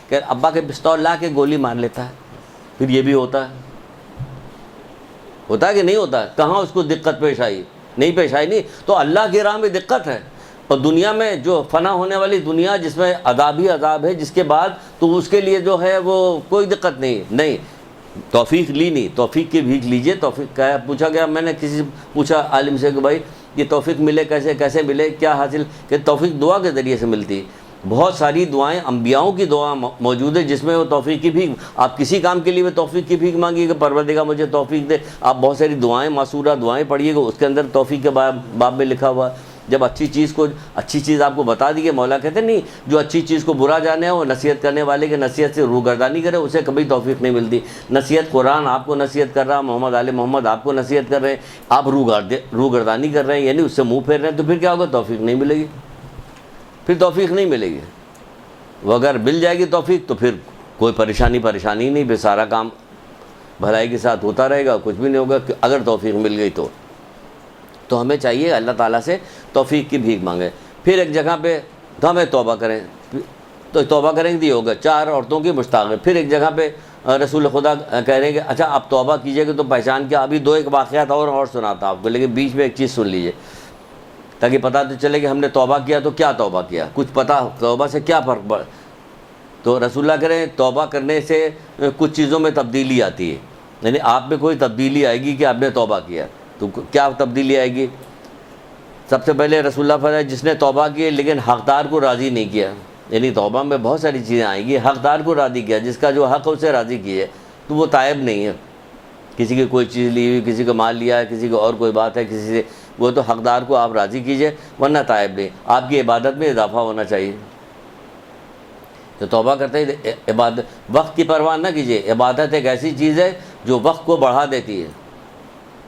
کہ ابا کے پستول لا کے گولی مار لیتا ہے. پھر یہ بھی ہوتا ہے کہ نہیں ہوتا ہے. کہاں اس کو دقت پیش آئی؟ نہیں پیش آئی. نہیں تو اللہ کی راہ میں دقت ہے. اور دنیا میں جو فنا ہونے والی دنیا جس میں عذاب ہی عذاب ہے, جس کے بعد تو اس کے لیے جو ہے وہ کوئی دقت نہیں. توفیق لی نہیں, توفیق کی بھیک لیجئے. توفیق کیا پوچھا گیا, میں نے کسی سے پوچھا عالم سے کہ بھائی یہ توفیق ملے کیسے ملے, کیا حاصل, کہ توفیق دعا کے ذریعے سے ملتی. بہت ساری دعائیں انبیاؤں کی دعا موجود ہے جس میں وہ توفیق کی بھیک, آپ کسی کام کے لیے وہ توفیق کی بھیک مانگیے کہ پروردگار مجھے توفیق دے. آپ بہت ساری دعائیں, معصورہ دعائیں پڑھیے گا, اس کے اندر توفیق کے باب میں لکھا ہوا. جب اچھی چیز آپ کو بتا دی ہے، مولا کہتے ہیں نہیں جو اچھی چیز کو برا جانے وہ نصیحت کرنے والے کے نصیحت سے روگردانی کرے، اسے کبھی توفیق نہیں ملتی۔ نصیحت قرآن آپ کو نصیحت کر رہا، محمد آل محمد آپ کو نصیحت کر رہے ہیں، آپ روگردانی کر رہے ہیں، یعنی اس سے منہ پھیر رہے ہیں، تو پھر کیا ہوگا؟ توفیق نہیں ملے گی، پھر توفیق نہیں ملے گی۔ وہ اگر مل جائے گی توفیق تو پھر کوئی پریشانی نہیں، پھر سارا کام بھلائی کے ساتھ ہوتا رہے گا، کچھ بھی نہیں ہوگا اگر توفیق مل گئی تو ہمیں چاہیے اللہ تعالیٰ سے توفیق کی بھیک مانگیں۔ پھر ایک جگہ پہ تو ہمیں توبہ کریں، تو توبہ کریں گے ہوگا 4 عورتوں کی مشتاق ہے۔ پھر ایک جگہ پہ رسول خدا کہہ رہے ہیں کہ اچھا آپ توبہ کیجئے گا تو پہچان کیا؟ ابھی 2 واقعات اور سناتا آپ کو، لیکن بیچ میں ایک چیز سن لیجئے تاکہ پتہ تو چلے کہ ہم نے توبہ کیا تو کیا توبہ کیا، کچھ پتہ توبہ سے کیا فرق پڑ۔ تو رسول اللہ کہہ رہے ہیں توبہ کرنے سے کچھ چیزوں میں تبدیلی آتی ہے، یعنی آپ میں کوئی تبدیلی آئے گی کہ آپ نے توبہ کیا، تو کیا تبدیلی آئے گی؟ سب سے پہلے رسول اللہ فرمایا جس نے توبہ کی لیکن حقدار کو راضی نہیں کیا، یعنی توبہ میں بہت ساری چیزیں آئیں گی، حقدار کو راضی کیا، جس کا جو حق ہے اسے راضی کیے تو وہ تائب نہیں ہے۔ کسی کی کوئی چیز لی ہوئی، کسی کو مال لیا ہے، کسی کو اور کوئی بات ہے کسی سے، وہ تو حقدار کو آپ راضی کیجئے، ورنہ تائب نہیں۔ آپ کی عبادت میں اضافہ ہونا چاہیے۔ تو توبہ کرتے ہی عبادت، وقت کی پرواہ نہ کیجیے۔ عبادت ایک ایسی چیز ہے جو وقت کو بڑھا دیتی ہے،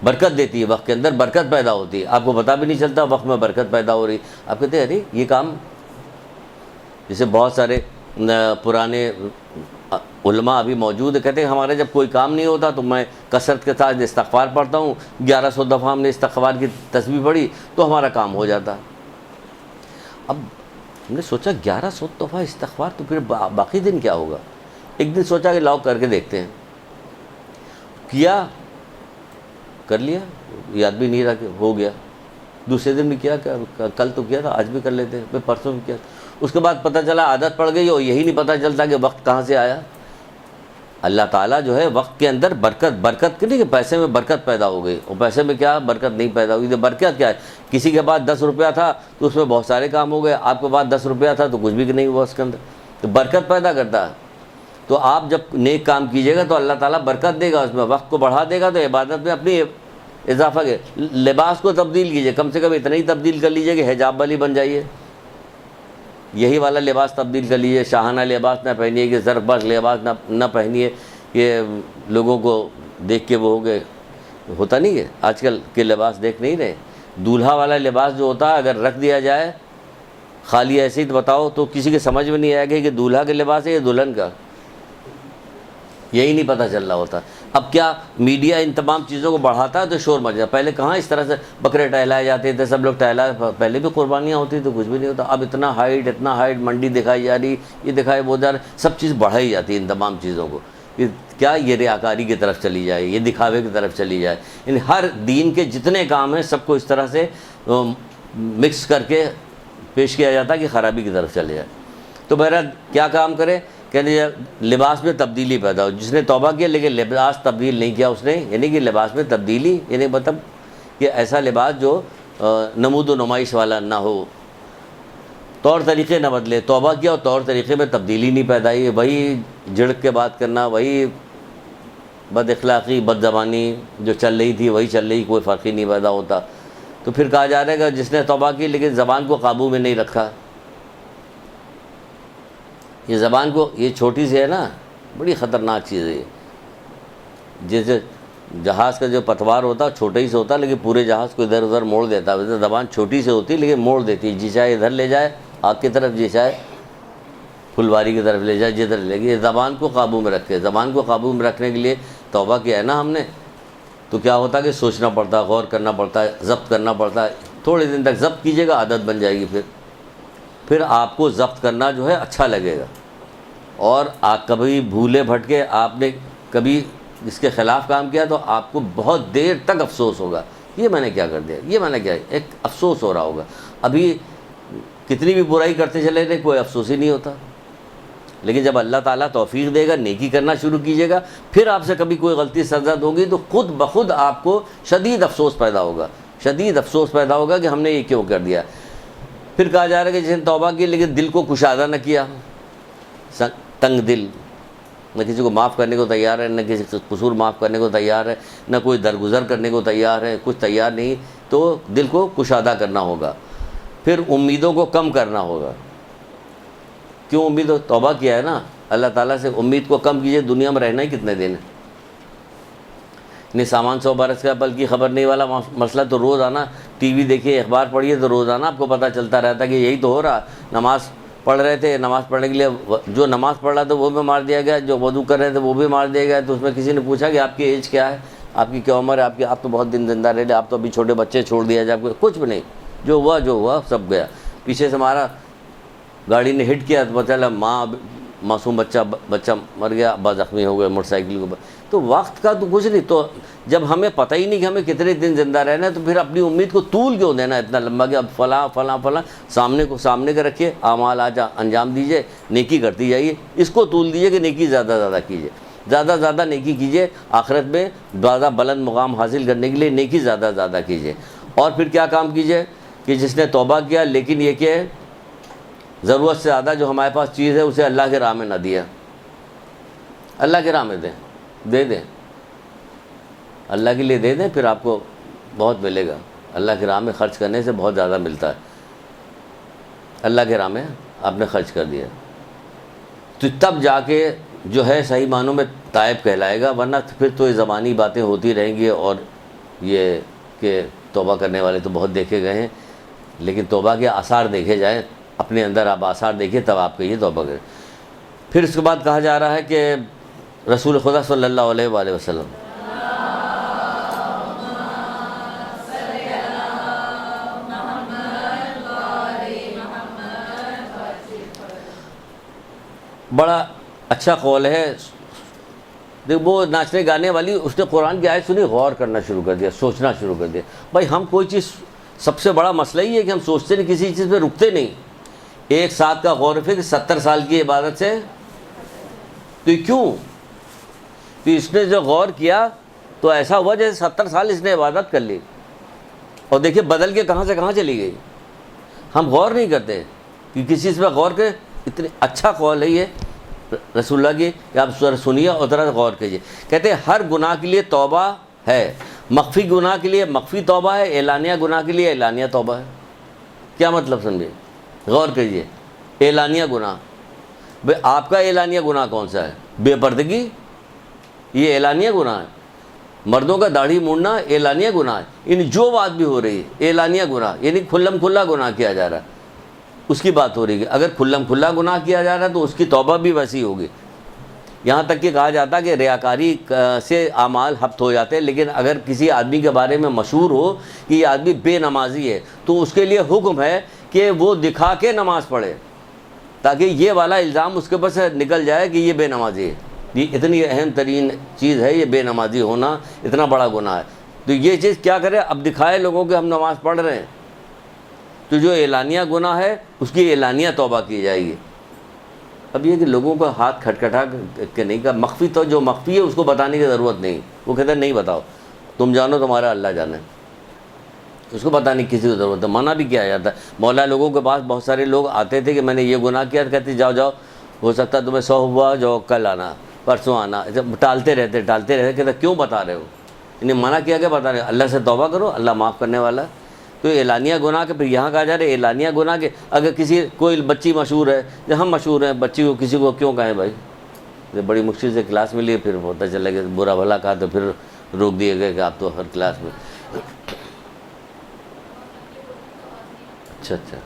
برکت دیتی ہے، وقت کے اندر برکت پیدا ہوتی ہے، آپ کو پتہ بھی نہیں چلتا وقت میں برکت پیدا ہو رہی۔ آپ کہتے ہیں ارے یہ کام، جیسے بہت سارے پرانے علماء ابھی موجود ہیں، کہتے ہیں ہمارے جب کوئی کام نہیں ہوتا تو میں کثرت کے ساتھ استغفار پڑھتا ہوں، 1100 دفعہ ہم نے استغفار کی تسبیح پڑھی تو ہمارا کام ہو جاتا۔ اب ہم نے سوچا 1100 دفعہ استغفار تو پھر باقی دن کیا ہوگا؟ ایک دن سوچا کہ لاؤ کر کے دیکھتے ہیں، کیا، کر لیا، یاد بھی نہیں رہا کہ ہو گیا۔ دوسرے دن بھی کیا، کل تو کیا تھا، آج بھی کر لیتے ہیں، پھر پرسوں بھی کیا۔ اس کے بعد پتہ چلا عادت پڑ گئی اور یہی نہیں پتہ چلتا کہ وقت کہاں سے آیا۔ اللہ تعالیٰ جو ہے وقت کے اندر برکت نہیں کہ پیسے میں برکت پیدا ہو گئی، اور پیسے میں کیا برکت نہیں پیدا ہوئی۔ تو برکت کیا ہے؟ کسی کے پاس 10 روپیہ تھا تو اس میں بہت سارے کام ہو گئے، آپ کے پاس 10 روپیہ تھا تو کچھ بھی نہیں ہوا اس کے اندر۔ تو برکت پیدا کرتا ہے۔ تو آپ جب نیک کام کیجیے گا تو اللہ تعالیٰ برکت دے گا اس میں، وقت کو بڑھا دے گا، تو عبادت میں اپنی اضافہ کے لباس کو تبدیل کیجیے، کم سے کم اتنا ہی تبدیل کر لیجیے کہ حجاب والی بن جائیے، یہی والا لباس تبدیل کر لیجیے، شاہانہ لباس نہ پہنیے، کہ ظرف بخش لباس نہ پہنیے کہ لوگوں کو دیکھ کے وہ ہو گئے، ہوتا نہیں ہے آج کل کے لباس دیکھ نہیں رہے۔ دولہا والا لباس جو ہوتا ہے اگر رکھ دیا جائے خالی ایسے ہی تو بتاؤ تو کسی کے سمجھ میں نہیں آئے گا کہ دولہا کا لباس ہے یا دلہن کا، یہی نہیں پتہ چل رہا ہوتا۔ اب کیا میڈیا ان تمام چیزوں کو بڑھاتا ہے تو شور مچ جاتا۔ پہلے کہاں اس طرح سے بکرے ٹہلائے جاتے تھے، سب لوگ پہلے بھی قربانیاں ہوتی تو کچھ بھی نہیں ہوتا۔ اب اتنا ہائٹ منڈی دکھائی جا رہی، یہ دکھائے وہ جا رہا، سب چیز بڑھائی جاتی ہے ان تمام چیزوں کو، کیا یہ ریاکاری کی طرف چلی جائے، یہ دکھاوے کی طرف چلی جائے۔ یعنی ہر دین کے جتنے کام ہیں سب کو اس طرح سے مکس کر کے پیش کیا جاتا ہے کہ خرابی کی طرف چلے جائے۔ تو بہرحال کیا کام کرے؟ کہ لباس میں تبدیلی پیدا ہو۔ جس نے توبہ کیا لیکن لباس تبدیل نہیں کیا اس نے، یعنی کہ لباس میں تبدیلی، یعنی مطلب کہ ایسا لباس جو نمود و نمائش والا نہ ہو، طور طریقے نہ بدلے۔ توبہ کیا اور طور طریقے میں تبدیلی نہیں پیدا ہوئی، وہی جھڑک کے بات کرنا، وہی بد اخلاقی بد زبانی جو چل رہی تھی وہی چل رہی، کوئی فرق ہی نہیں پیدا ہوتا۔ تو پھر کہا جا رہا ہے کہ جس نے توبہ کی لیکن زبان کو قابو میں نہیں رکھا، یہ زبان کو، یہ چھوٹی سی ہے نا، بڑی خطرناک چیز ہے یہ۔ جیسے جہاز کا جو پتوار ہوتا ہے چھوٹا ہی سے ہوتا ہے لیکن پورے جہاز کو ادھر ادھر موڑ دیتا ہے، ویسے زبان چھوٹی سے ہوتی ہے لیکن موڑ دیتی ہے، جی چاہے ادھر لے جائے آگ کی طرف، جی چاہے پھلواری کی طرف لے جائے، جدھر لے گی۔ زبان کو قابو میں رکھے، زبان کو قابو میں رکھنے کے لیے توبہ کیا ہے نا ہم نے، تو کیا ہوتا ہے کہ سوچنا پڑتا ہے، غور کرنا پڑتا ہے، ضبط کرنا پڑتا ہے۔ تھوڑے دن تک ضبط کیجیے گا، عادت بن جائے گی، پھر آپ کو ضبط کرنا جو ہے اچھا لگے گا۔ اور آپ کبھی بھولے بھٹکے آپ نے کبھی اس کے خلاف کام کیا تو آپ کو بہت دیر تک افسوس ہوگا، یہ میں نے کیا کر دیا، یہ میں نے کیا، ایک افسوس ہو رہا ہوگا۔ ابھی کتنی بھی برائی کرتے چلے گئے کوئی افسوس ہی نہیں ہوتا، لیکن جب اللہ تعالیٰ توفیق دے گا، نیکی کرنا شروع کیجیے گا، پھر آپ سے کبھی کوئی غلطی سرزد ہوگی تو خود بخود آپ کو شدید افسوس پیدا ہوگا، شدید افسوس پیدا ہوگا کہ ہم نے یہ کیوں کر دیا۔ پھر کہا جا رہا ہے کہ جس نے توبہ کی لیکن دل کو کشادہ نہ کیا، تنگ دل، نہ کسی کو معاف کرنے کو تیار ہے، نہ کسی قصور معاف کرنے کو تیار ہے، نہ کوئی درگزر کرنے کو تیار ہے، کچھ تیار نہیں، تو دل کو کشادہ کرنا ہوگا۔ پھر امیدوں کو کم کرنا ہوگا. کیوں امید؟ توبہ کیا ہے نا اللہ تعالیٰ سے. امید کو کم کیجئے, دنیا میں رہنا ہی کتنے دن ہے. نہیں سامان 100 برس کا پل کی خبر نہیں والا مسئلہ تو روزانہ ٹی وی دیکھیے, اخبار پڑھیے تو روزانہ آپ کو پتہ چلتا رہتا کہ یہی تو ہو رہا. نماز پڑھ رہے تھے, نماز پڑھنے کے لیے جو نماز پڑھ رہا تھا وہ بھی مار دیا گیا, جو وضو کر رہے تھے وہ بھی مار دیا گیا. تو اس میں کسی نے پوچھا کہ آپ کی ایج کیا ہے, آپ کی کیا عمر ہے, آپ تو بہت دن زندہ رہے, آپ تو ابھی چھوٹے بچے چھوڑ دیا جائے. آپ کو کچھ بھی نہیں, جو ہوا سب گیا. پیچھے سے ہمارا گاڑی نے ہٹ کیا تو پتہ چلا معصوم بچہ مر گیا, ابا زخمی ہو گئے موٹر سائیکل کو. تو وقت کا تو کچھ نہیں. تو جب ہمیں پتہ ہی نہیں کہ ہمیں کتنے دن زندہ رہنا ہے تو پھر اپنی امید کو طول کیوں دینا اتنا لمبا کہ اب فلاں سامنے کے رکھیے, اعمال آج انجام دیجئے, نیکی کرتی جائیے. اس کو طول دیجئے کہ نیکی زیادہ کیجئے, زیادہ نیکی کیجئے. آخرت میں زیادہ بلند مقام حاصل کرنے کے لیے نیکی زیادہ کیجئے. اور پھر کیا کام کیجئے کہ جس نے توبہ کیا لیکن یہ کہ ضرورت سے زیادہ جو ہمارے پاس چیز ہے اسے اللہ کے راہ میں نہ دیا. اللہ کے راہ میں دے دیں, اللہ کے لیے دے دیں, پھر آپ کو بہت ملے گا. اللہ کے راہ میں خرچ کرنے سے بہت زیادہ ملتا ہے. اللہ کے راہ میں آپ نے خرچ کر دیا تو تب جا کے جو ہے صحیح معنوں میں تائب کہلائے گا. ورنہ پھر تو یہ زبانی باتیں ہوتی رہیں گی, اور یہ کہ توبہ کرنے والے تو بہت دیکھے گئے ہیں, لیکن توبہ کے آثار دیکھے جائیں, اپنے اندر آپ آثار دیکھیں تب آپ کہیے توبہ کریں. پھر اس کے بعد کہا جا رہا ہے کہ رسول خدا صلی اللہ علیہ وآلہ وسلم بڑا اچھا قول ہے. دیکھ وہ ناچنے گانے والی, اس نے قرآن کی آیت سنی, غور کرنا شروع کر دیا, سوچنا شروع کر دیا. بھائی ہم کوئی چیز, سب سے بڑا مسئلہ ہی ہے کہ ہم سوچتے نہیں, کسی چیز پہ رکتے نہیں. ایک ساتھ کا غور و فکر 70 سال کی عبادت سے تو کیوں؟ تو اس نے جو غور کیا تو ایسا ہوا جیسے 70 سال اس نے عبادت کر لی, اور دیکھیے بدل کے کہاں سے کہاں چلی گئی. ہم غور نہیں کرتے کہ کسی چیز پہ غور کریں. اتنی اچھا قول ہے یہ رسول اللہ کی کہ آپ سنیے اور ذرا غور کیجیے. کہتے ہیں ہر گناہ کے لیے توبہ ہے, مخفی گناہ کے لیے مخفی توبہ ہے, اعلانیہ گناہ کے لیے اعلانیہ توبہ ہے. کیا مطلب سمجھے, غور کیجیے. اعلانیہ گناہ, بھئی آپ کا اعلانیہ گناہ کون سا ہے؟ بے پردگی, یہ اعلانیہ گناہ ہے. مردوں کا داڑھی مونڈنا اعلانیہ گناہ ہے. یعنی جو بات بھی ہو رہی ہے اعلانیہ گناہ, یعنی کھلا گناہ کیا جا رہا ہے, اس کی بات ہو رہی ہے. اگر کھلا گناہ کیا جا رہا ہے تو اس کی توبہ بھی ویسی ہوگی. یہاں تک کہ کہا جاتا ہے کہ ریاکاری سے اعمال ہفت ہو جاتے ہیں, لیکن اگر کسی آدمی کے بارے میں مشہور ہو کہ یہ آدمی بے نمازی ہے تو اس کے لیے حکم ہے کہ وہ دکھا کے نماز پڑھے, تاکہ یہ والا الزام اس کے اوپر سے نکل جائے کہ یہ بے نمازی ہے. یہ اتنی اہم ترین چیز ہے, یہ بے نمازی ہونا اتنا بڑا گناہ ہے. تو یہ چیز کیا کرے, اب دکھائے لوگوں کہ ہم نماز پڑھ رہے ہیں. تو جو اعلانیہ گناہ ہے اس کی اعلانیہ توبہ کی جائے گی. اب یہ کہ لوگوں کو ہاتھ کھٹکھٹا کے نہیں کہا, مخفی تو جو مخفی ہے اس کو بتانے کی ضرورت نہیں. وہ کہتے ہیں نہیں بتاؤ, تم جانو تمہارا اللہ جانے, اس کو بتانے کی کسی کو ضرورت ہے. منع بھی کیا جاتا ہے. مولا لوگوں کے پاس بہت سارے لوگ آتے تھے کہ میں نے یہ گناہ کیا, کہتے جاؤ ہو سکتا ہے تمہیں 100 ہوا, جو کل آنا پرسوں آنا, ٹالتے رہتے. کہتے کیوں بتا رہے ہو, انہیں منع کیا کہ بتا رہے, اللہ سے توبہ کرو, اللہ معاف کرنے والا ہے. تو اعلانیہ گناہ کے پھر یہاں کہا جا رہا ہے اعلانیہ گناہ کے, اگر کوئی بچی مشہور ہے, جب ہم مشہور ہیں, بچی کو کسی کو کیوں کہیں بھائی, جب بڑی مشکل سے کلاس میں لیے, پھر ہوتا چلا کہ برا بھلا کہا تو پھر روک دیے گئے کہ آپ تو ہر کلاس میں. اچھا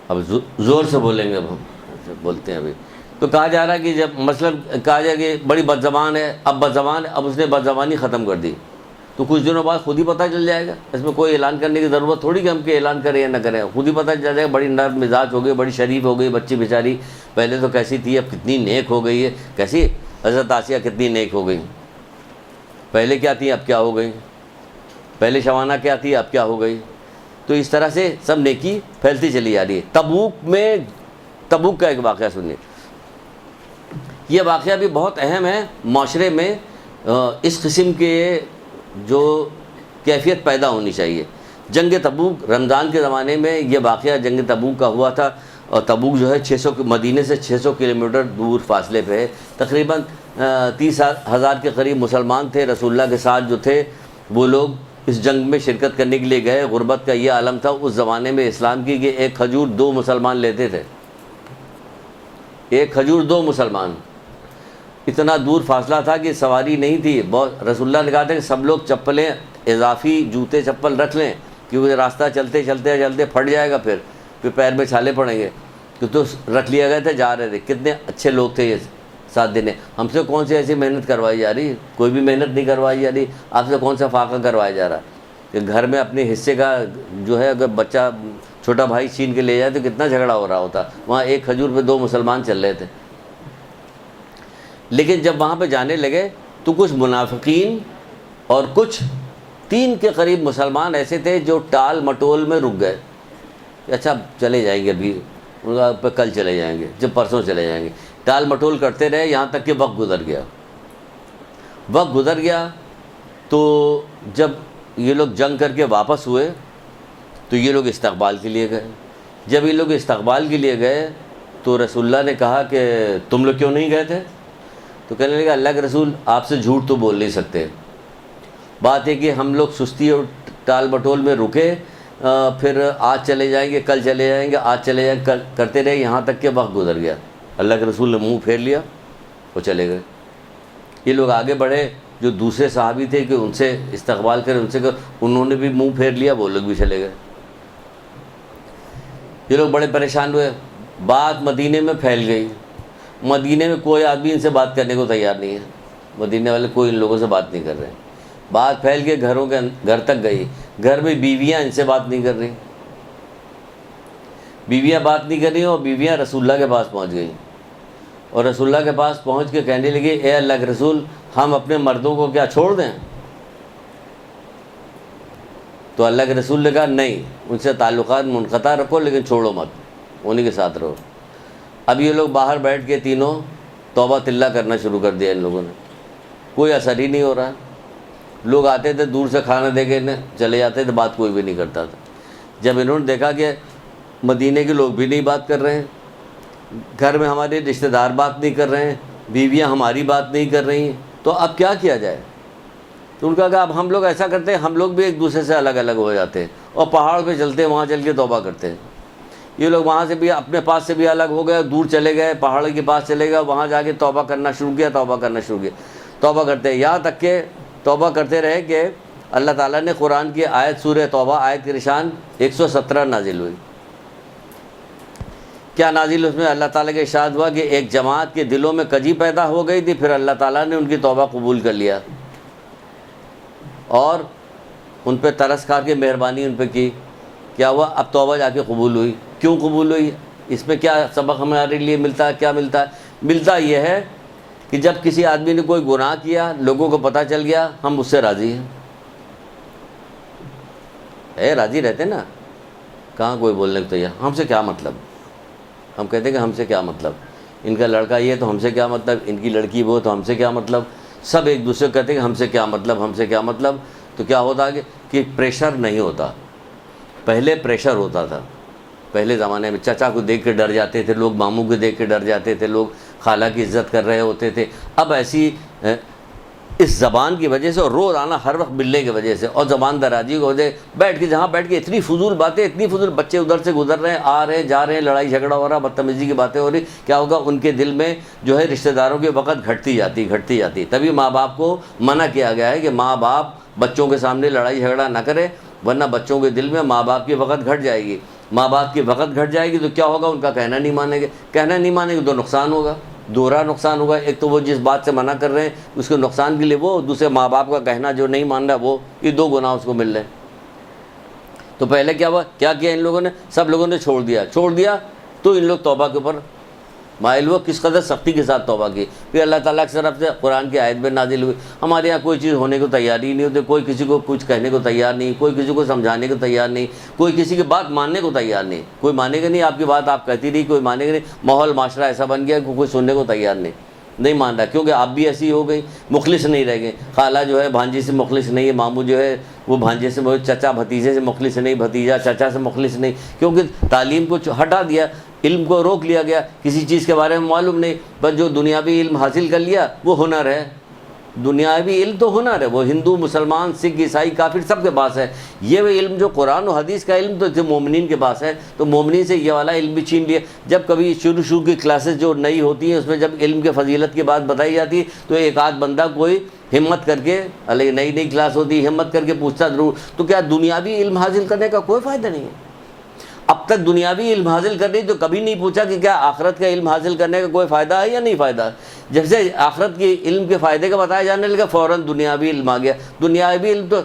اب زور سے بولیں گے, اب ہم بولتے ہیں ابھی. تو کہا جا رہا ہے کہ جب مثلاً کہا جائے کہ بڑی بدزبان ہے, اب اس نے بدزبانی ختم کر دی, تو کچھ دنوں بعد خود ہی پتہ چل جائے گا. اس میں کوئی اعلان کرنے کی ضرورت تھوڑی کہ ہم کہ اعلان کریں یا نہ کریں, خود ہی پتہ چل جائے گا. بڑی نرم مزاج ہو گئی, بڑی شریف ہو گئی بچی بیچاری, پہلے تو کیسی تھی اب کتنی نیک ہو گئی ہے. کیسی حضرت آسیہ کتنی نیک ہو گئی, پہلے کیا تھی اب کیا ہو گئی, پہلے شوانہ کیا تھی اب کیا ہو گئی. تو اس طرح سے سب نیکی پھیلتی چلی جا رہی ہے. تبوک کا ایک واقعہ سنیے. یہ واقعہ بھی بہت اہم ہے معاشرے میں. اس قسم کے جو کیفیت پیدا ہونی چاہیے. جنگ تبوک رمضان کے زمانے میں یہ واقعہ جنگ تبوک کا ہوا تھا, اور تبوک جو ہے مدینے سے 600 کلومیٹر دور فاصلے پہ ہے. تقریباً 30,000 کے قریب مسلمان تھے. رسول اللہ کے ساتھ جو تھے وہ لوگ اس جنگ میں شرکت کرنے کے لیے گئے. غربت کا یہ عالم تھا اس زمانے میں اسلام کی کہ ایک کھجور 2 مسلمان لیتے تھے. ایک کھجور 2 مسلمان. اتنا دور فاصلہ تھا کہ سواری نہیں تھی. بہت رسول اللہ نے کہا تھا کہ سب لوگ چپلیں اضافی جوتے چپل رکھ لیں کیونکہ راستہ چلتے چلتے چلتے پھٹ جائے گا، پھر پیر میں چھالے پڑیں گے. تو رکھ لیا گئے تھے، جا رہے تھے. کتنے اچھے لوگ تھے یہ 7 دن. ہم سے کون سی ایسی محنت کروائی جا رہی؟ کوئی بھی محنت نہیں کروائی جا رہی. آپ سے کون سا فاقہ کروایا جا رہا کہ گھر میں اپنے حصے کا جو ہے اگر بچہ چھوٹا بھائی چھین کے لے جائے تو کتنا جھگڑا ہو رہا ہوتا. وہاں ایک کھجور پہ 2 مسلمان چل رہے تھے. لیکن جب وہاں پہ جانے لگے تو کچھ منافقین اور کچھ 3 کے قریب مسلمان ایسے تھے جو ٹال مٹول میں رک گئے کہ اچھا چلے جائیں گے، ابھی ان کا پہ کل چلے جائیں گے، جب پرسوں چلے جائیں گے. ٹال مٹول کرتے رہے یہاں تک کہ وقت گزر گیا. وقت گزر گیا تو جب یہ لوگ جنگ کر کے واپس ہوئے تو یہ لوگ استقبال کے لیے گئے. جب یہ لوگ استقبال کے لیے گئے تو رسول اللہ نے کہا کہ تم لوگ کیوں نہیں گئے تھے؟ تو کہنے لگا اللہ کے رسول آپ سے جھوٹ تو بول نہیں سکتے. بات ہے کہ ہم لوگ سستی اور ٹال مٹول میں رکے، پھر آج چلے جائیں گے، کل چلے جائیں گے، آج چلے جائیں گے، کرتے رہے یہاں تک کہ وقت گزر گیا. اللہ کے رسول نے منہ پھیر لیا، وہ چلے گئے. یہ لوگ آگے بڑھے جو دوسرے صحابی تھے کہ ان سے استقبال کرے، ان سے انہوں نے بھی منہ پھیر لیا، وہ لوگ بھی چلے گئے. یہ لوگ بڑے پریشان ہوئے. بات مدینے میں پھیل گئی. مدینے میں کوئی آدمی ان سے بات کرنے کو تیار نہیں ہے. مدینے والے کوئی ان لوگوں سے بات نہیں کر رہے. بات پھیل کے گھر تک گئی. گھر میں بیویاں ان سے بات نہیں کر رہی. بیویاں بات نہیں کر رہی اور بیویاں رسول اللہ کے پاس پہنچ گئیں اور رسول اللہ کے پاس پہنچ کے کہنے لگے اے اللہ کے رسول ہم اپنے مردوں کو کیا چھوڑ دیں؟ تو اللہ کے رسول نے کہا نہیں، ان سے تعلقات منقطع رکھو لیکن چھوڑو مت، انہیں کے ساتھ رہو. اب یہ لوگ باہر بیٹھ کے تینوں توبہ تلہ کرنا شروع کر دیا. ان لوگوں نے کوئی اثر ہی نہیں ہو رہا. لوگ آتے تھے دور سے کھانا دے کے چلے جاتے تھے، بات کوئی بھی نہیں کرتا تھا. جب انہوں نے دیکھا کہ مدینے کے لوگ بھی نہیں بات کر رہے ہیں، گھر میں ہمارے رشتہ دار بات نہیں کر رہے ہیں، بیویاں ہماری بات نہیں کر رہی ہیں، تو اب کیا کیا جائے؟ تو ان کا کہا اب ہم لوگ ایسا کرتے ہیں، ہم لوگ بھی ایک دوسرے سے الگ الگ ہو جاتے ہیں اور پہاڑ پہ چلتے ہیں، وہاں چل کے توبہ کرتے ہیں. یہ لوگ وہاں سے بھی اپنے پاس سے بھی الگ ہو گئے، دور چلے گئے، پہاڑ کے پاس چلے گئے، وہاں جا کے توبہ کرنا شروع کیا. توبہ کرتے یہاں تک کہ توبہ کرتے رہے کہ اللہ تعالیٰ نے قرآن کی آیت سورہ توبہ آیت کی نشان 117 نازل ہوئی. کیا نازل؟ اس میں اللہ تعالیٰ کا ارشاد ہوا کہ ایک جماعت کے دلوں میں کجی پیدا ہو گئی تھی، پھر اللہ تعالیٰ نے ان کی توبہ قبول کر لیا اور ان پہ ترس کھا کے مہربانی ان پہ کی. کیا ہوا؟ اب توبہ جا کے قبول ہوئی. کیوں قبول ہوئی؟ اس میں کیا سبق ہمارے لیے ملتا ہے؟ کیا ملتا ہے؟ ملتا یہ ہے کہ جب کسی آدمی نے کوئی گناہ کیا، لوگوں کو پتہ چل گیا، ہم اس سے راضی ہیں. راضی رہتے نا، کہاں کوئی بولنے کو تیار. ہم سے کیا مطلب؟ ہم کہتے ہیں کہ ہم سے کیا مطلب، ان کا لڑکا یہ تو ہم سے کیا مطلب، ان کی لڑکی وہ تو ہم سے کیا مطلب. سب ایک دوسرے کو کہتے ہیں کہ ہم سے کیا مطلب، ہم سے کیا مطلب. تو کیا ہوتا ہے کہ پریشر نہیں ہوتا. پہلے پریشر ہوتا تھا. پہلے زمانے میں چچا کو دیکھ کے ڈر جاتے تھے لوگ، ماموں کو دیکھ کے ڈر جاتے تھے لوگ، خالہ کی عزت کر رہے ہوتے تھے. اب ایسی اس زبان کی وجہ سے اور روز آنا ہر وقت ملنے کی وجہ سے اور زبان درازی کی وجہ سے بیٹھ کے جہاں بیٹھ کے اتنی فضول باتیں، اتنی فضول، بچے ادھر سے گزر رہے ہیں، آ رہے ہیں، جا رہے ہیں، لڑائی جھگڑا ہو رہا، بدتمیزی کی باتیں ہو رہی. کیا ہوگا؟ ان کے دل میں جو ہے رشتہ داروں کے وقت گھٹتی جاتی. تبھی ماں باپ کو منع کیا گیا ہے کہ ماں باپ بچوں کے سامنے لڑائی جھگڑا نہ کرے، ورنہ بچوں کے دل میں ماں باپ کی وقت گھٹ جائے گی. ماں باپ کی وقت گھٹ جائے گی تو کیا ہوگا؟ ان کا کہنا نہیں مانیں گے تو نقصان ہوگا، دوہرا نقصان ہوگا. ایک تو وہ جس بات سے منع کر رہے ہیں اس کے نقصان کے لیے وہ، دوسرے ماں باپ کا کہنا جو نہیں مان رہا وہ، یہ 2 گناہ اس کو مل رہے ہیں. تو پہلے کیا ہوا؟ کیا کیا ان لوگوں نے؟ سب لوگوں نے چھوڑ دیا تو ان لوگ توبہ کے اوپر مائل ہوا. کس قدر سختی کے ساتھ توبہ کی. پھر اللہ تعالیٰ کی طرف سے قرآن کی آیت میں نازل ہوئی. ہمارے یہاں کوئی چیز ہونے کو تیار ہی نہیں ہوتی، کوئی کسی کو کچھ کہنے کو تیار نہیں، کوئی کسی کو سمجھانے کو تیار نہیں، کوئی کسی کی بات ماننے کو تیار نہیں. کوئی مانے گا نہیں آپ کی بات، آپ کہتی رہی، کوئی مانے گا نہیں. ماحول معاشرہ ایسا بن گیا کہ کوئی سننے کو تیار نہیں مان رہا، کیونکہ آپ بھی ایسی ہو گئی، مخلص نہیں رہ گئے. خالہ جو ہے بھانجی سے مخلص نہیں ہے، ماموں جو ہے وہ بھانجے سے، چچا بھتیجے سے مخلص نہیں، بھتیجا چچا سے مخلص نہیں، کیونکہ تعلیم کو ہٹا دیا، علم کو روک لیا گیا. کسی چیز کے بارے میں معلوم نہیں، بس جو دنیاوی علم حاصل کر لیا وہ ہنر ہے. دنیاوی علم تو ہنر ہے، وہ ہندو مسلمان سکھ عیسائی کافر سب کے پاس ہے. یہ وہ علم جو قرآن و حدیث کا علم تو مومنین کے پاس ہے، تو مومنین سے یہ والا علم بھی چھین لیا. جب کبھی شروع کی کلاسز جو نئی ہوتی ہیں اس میں جب علم کے فضیلت کی بات بتائی جاتی ہے تو ایک آدھ بندہ کوئی ہمت کر کے، نئی نئی کلاس ہوتی ہے، ہمت کر کے پوچھتا ضرور. تو کیا دنیاوی علم حاصل کرنے کا کوئی فائدہ نہیں ہے؟ اب تک دنیاوی علم حاصل کرنے تو کبھی نہیں پوچھا کہ کیا آخرت کا علم حاصل کرنے کا کوئی فائدہ ہے یا نہیں فائدہ. جب سے آخرت کے علم کے فائدے کا بتایا جانے لگا فوراً دنیاوی علم آ گیا. دنیاوی علم تو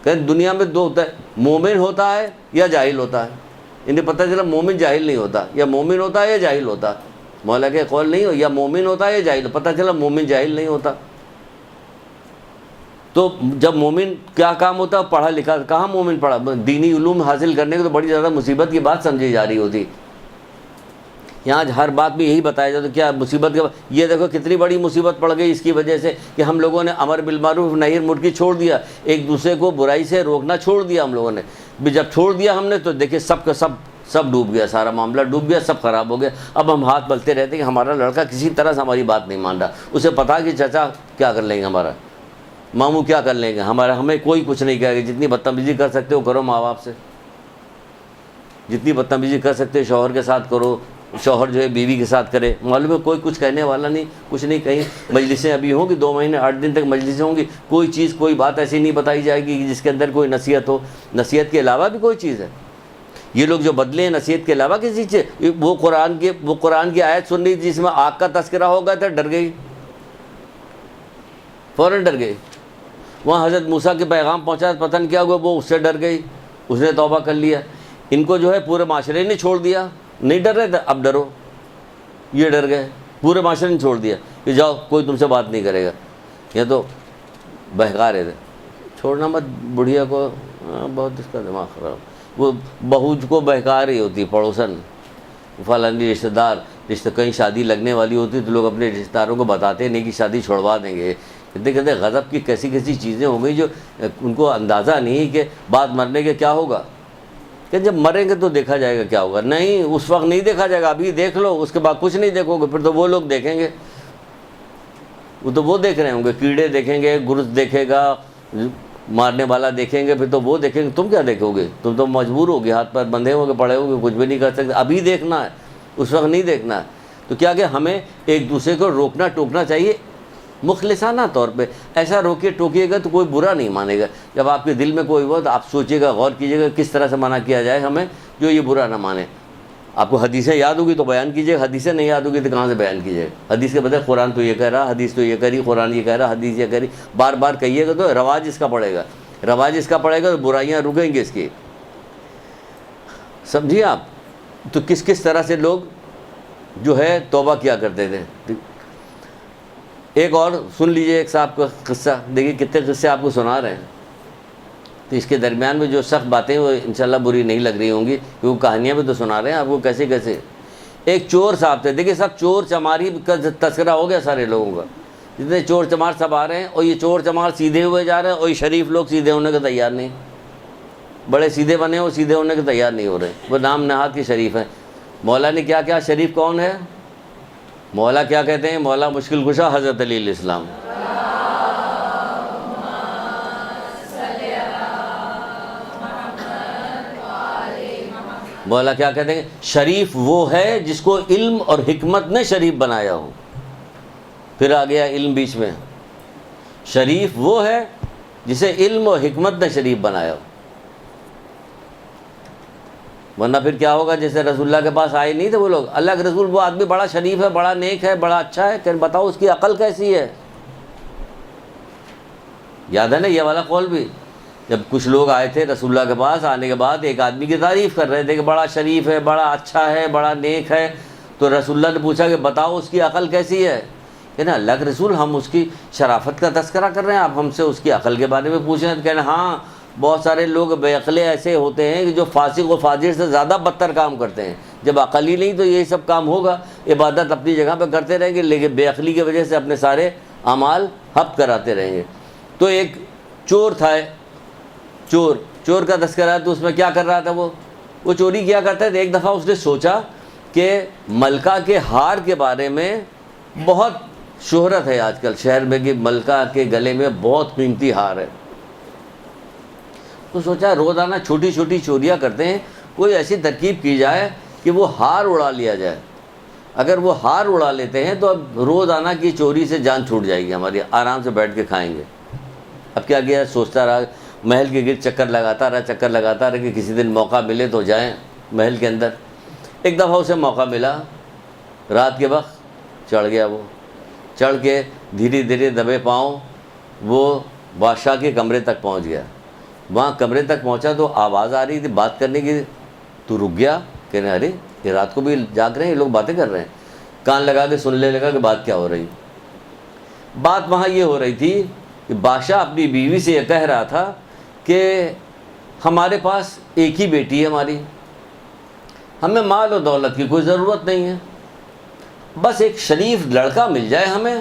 کہ دنیا میں دو ہوتا ہے، مومن ہوتا ہے یا جاہل ہوتا ہے. انہیں پتہ چلا مومن جاہل نہیں ہوتا، یا مومن ہوتا ہے یا جاہل ہوتا. مولا کے قول نہیں ہو، یا مومن ہوتا ہے یا جاہل. پتہ چلا مومن جاہل نہیں ہوتا. تو جب مومن کیا کام ہوتا ہے؟ پڑھا لکھا. کہاں مومن پڑھا؟ دینی علوم حاصل کرنے کو تو بڑی زیادہ مصیبت کی بات سمجھی جا رہی ہوتی. یہاں ہر بات میں یہی بتایا جاتا کہ کیا مصیبت کے یہ دیکھو کتنی بڑی مصیبت پڑ گئی اس کی وجہ سے کہ ہم لوگوں نے امر بالمعروف نہی عن المنکر چھوڑ دیا، ایک دوسرے کو برائی سے روکنا چھوڑ دیا ہم لوگوں نے. جب چھوڑ دیا ہم نے تو دیکھیں سب کا سب ڈوب گیا، سارا معاملہ ڈوب گیا، سب خراب ہو گیا. اب ہم ہاتھ ملتے رہتے کہ ہمارا لڑکا کسی طرح سے ہماری بات نہیں مان رہا. اسے پتا کہ چچا کیا کر لیں گے، ہمارا ماموں کیا کر لیں گے، ہمیں کوئی کچھ نہیں کہے گا. جتنی بدتمیزی کر سکتے ہو کرو ماں باپ سے، جتنی بدتمیزی کر سکتے ہو شوہر کے ساتھ کرو، شوہر جو ہے بیوی کے ساتھ کرے. معلوم ہے کوئی کچھ کہنے والا نہیں، کچھ نہیں. کہیں مجلسیں ابھی ہوں گی 2 مہینے 8 دن تک مجلسیں ہوں گی، کوئی چیز کوئی بات ایسی نہیں بتائی جائے گی جس کے اندر کوئی نصیحت ہو. نصیحت کے علاوہ بھی کوئی چیز ہے؟ یہ لوگ جو بدلے ہیں نصیحت کے علاوہ کسی چیز سے. وہ قرآن کی آیت سن رہی جس میں آگ کا تذکرہ ہوگا تو ڈر گئی، فوراً ڈر گئی. وہاں حضرت موسیٰ کے پیغام پہنچا، پتہ نہیں کیا ہوا، وہ اس سے ڈر گئی، اس نے توبہ کر لیا. ان کو جو ہے پورے معاشرے نے چھوڑ دیا. نہیں ڈر رہے تھے، اب ڈرو. یہ ڈر گئے، پورے معاشرے نے چھوڑ دیا کہ جاؤ کوئی تم سے بات نہیں کرے گا. یہ تو بہکا رہے تھے. چھوڑنا مت بڑھیا کو، بہت اس کا دماغ خراب. وہ بہو کو بہکا رہی ہوتی پڑوسن، فلانی رشتہ دار کہیں شادی لگنے والی ہوتی تو لوگ اپنے رشتہ داروں کو بتاتے نہیں کہ شادی چھوڑوا دیں گے. کہتے غضب کی کیسی چیزیں ہو گئی جو ان کو اندازہ نہیں کہ بعد مرنے کے کیا ہوگا. کہ جب مریں گے تو دیکھا جائے گا کیا ہوگا. نہیں، اس وقت نہیں دیکھا جائے گا، ابھی دیکھ لو، اس کے بعد کچھ نہیں دیکھو گے. پھر تو وہ لوگ دیکھیں گے، وہ تو وہ دیکھ رہے ہوں گے. کیڑے دیکھیں گے، گرز دیکھے گا، مارنے والا دیکھیں گے، پھر تو وہ دیکھیں گے. تم کیا دیکھو گے؟ تم تو مجبور ہو گے، ہاتھ پر بندھے ہو گے، پڑے ہو گے، کچھ بھی نہیں کر سکتے. ابھی دیکھنا ہے، اس وقت نہیں دیکھنا ہے. تو کیا کہ ہمیں ایک دوسرے کو روکنا ٹوکنا چاہیے مخلصانہ طور پہ. ایسا روکیے ٹوکیے گا تو کوئی برا نہیں مانے گا. جب آپ کے دل میں کوئی ہو تو آپ سوچیے گا، غور کیجیے گا کس طرح سے منع کیا جائے ہمیں جو یہ برا نہ مانے. آپ کو حدیثیں یاد ہوگی تو بیان کیجیے، حدیثیں نہیں یاد ہوگی تو کہاں سے بیان کیجیے. حدیث کے بدلے قرآن تو یہ کہہ رہا، حدیث تو یہ کہہ رہی، قرآن یہ کہہ رہا، حدیث یہ کہہ رہی. بار بار کہیے گا تو رواج اس کا پڑے گا، رواج اس کا پڑے گا تو برائیاں رکیں گی اس کی. سمجھیے آپ. تو کس طرح سے لوگ جو ہے توبہ کیا کرتے تھے. ایک اور سن لیجئے ایک صاحب کا قصہ. دیکھیے کتنے قصے آپ کو سنا رہے ہیں. تو اس کے درمیان میں جو سخت باتیں وہ انشاءاللہ بری نہیں لگ رہی ہوں گی کیونکہ کہانیاں بھی تو سنا رہے ہیں آپ کو کیسے. ایک چور صاحب تھے. دیکھیے سب چور چماری کا تذکرہ ہو گیا سارے لوگوں کا، جتنے چور چمار سب آ رہے ہیں. اور یہ چور چمار سیدھے ہوئے جا رہے ہیں، اور یہ شریف لوگ سیدھے ہونے کے تیار نہیں. بڑے سیدھے بنے وہ سیدھے ہونے کے تیار نہیں ہو رہے. وہ نام نہاد کے شریف ہیں. مولا نے کیا شریف کون ہے؟ مولا کیا کہتے ہیں؟ مولا مشکل کشا حضرت علی علیہ السلام. مولا کیا کہتے ہیں؟ شریف وہ ہے جس کو علم اور حکمت نے شریف بنایا ہو. پھر آ گیا علم بیچ میں. شریف وہ ہے جسے علم اور حکمت نے شریف بنایا ہو. ورنہ پھر کیا ہوگا؟ جیسے رسول اللہ کے پاس آئے نہیں تھے وہ لوگ. اللہ کے رسول وہ آدمی بڑا شریف ہے، بڑا نیک ہے، بڑا اچھا ہے، کہ بتاؤ اس کی عقل کیسی ہے. یاد ہے نا یہ والا قول بھی؟ جب کچھ لوگ آئے تھے رسول اللہ کے پاس، آنے کے بعد ایک آدمی کی تعریف کر رہے تھے کہ بڑا شریف ہے، بڑا اچھا ہے، بڑا نیک ہے. تو رسول اللہ نے پوچھا کہ بتاؤ اس کی عقل کیسی ہے. کہ نا اللہ کے رسول ہم اس کی شرافت کا تذکرہ کر رہے ہیں، آپ ہم سے اس کی عقل کے بارے میں پوچھ رہے ہیں. کہنا ہاں بہت سارے لوگ بے عقلے ایسے ہوتے ہیں کہ جو فاسق و فاجر سے زیادہ بدتر کام کرتے ہیں. جب عقل ہی نہیں تو یہی سب کام ہوگا. عبادت اپنی جگہ پہ کرتے رہیں گے لیکن بے عقلی کی وجہ سے اپنے سارے اعمال حب کراتے رہیں گے. تو ایک چور تھا، چور کا تذکرہ ہے. تو اس میں کیا کر رہا تھا؟ وہ چوری کیا کرتا ہے. ایک دفعہ اس نے سوچا کہ ملکہ کے ہار کے بارے میں بہت شہرت ہے آج کل شہر میں کہ ملکہ کے گلے میں بہت قیمتی ہار ہے. تو سوچا روزانہ چھوٹی چھوٹی چوریاں کرتے ہیں, کوئی ایسی ترکیب کی جائے کہ وہ ہار اڑا لیا جائے. اگر وہ ہار اڑا لیتے ہیں تو اب روزانہ کی چوری سے جان چھوٹ جائے گی ہماری, آرام سے بیٹھ کے کھائیں گے. اب کیا کیا, سوچتا رہا, محل کے گرد چکر لگاتا رہا کہ کسی دن موقع ملے تو جائیں محل کے اندر. ایک دفعہ اسے موقع ملا, رات کے وقت چڑھ گیا. وہ چڑھ کے دھیرے دھیرے دبے پاؤں وہ بادشاہ کے کمرے تک پہنچ گیا. وہاں کمرے تک پہنچا تو آواز آ رہی تھی بات کرنے کی. تو رک گیا, کہنے ارے یہ رات کو بھی جاگ رہے ہیں, یہ لوگ باتیں کر رہے ہیں. کان لگا کے سننے لگا کہ بات کیا ہو رہی. بات وہاں یہ ہو رہی تھی کہ بادشاہ اپنی بیوی سے یہ کہہ رہا تھا کہ ہمارے پاس ایک ہی بیٹی ہے ہماری, ہمیں مال و دولت کی کوئی ضرورت نہیں ہے, بس ایک شریف لڑکا مل جائے ہمیں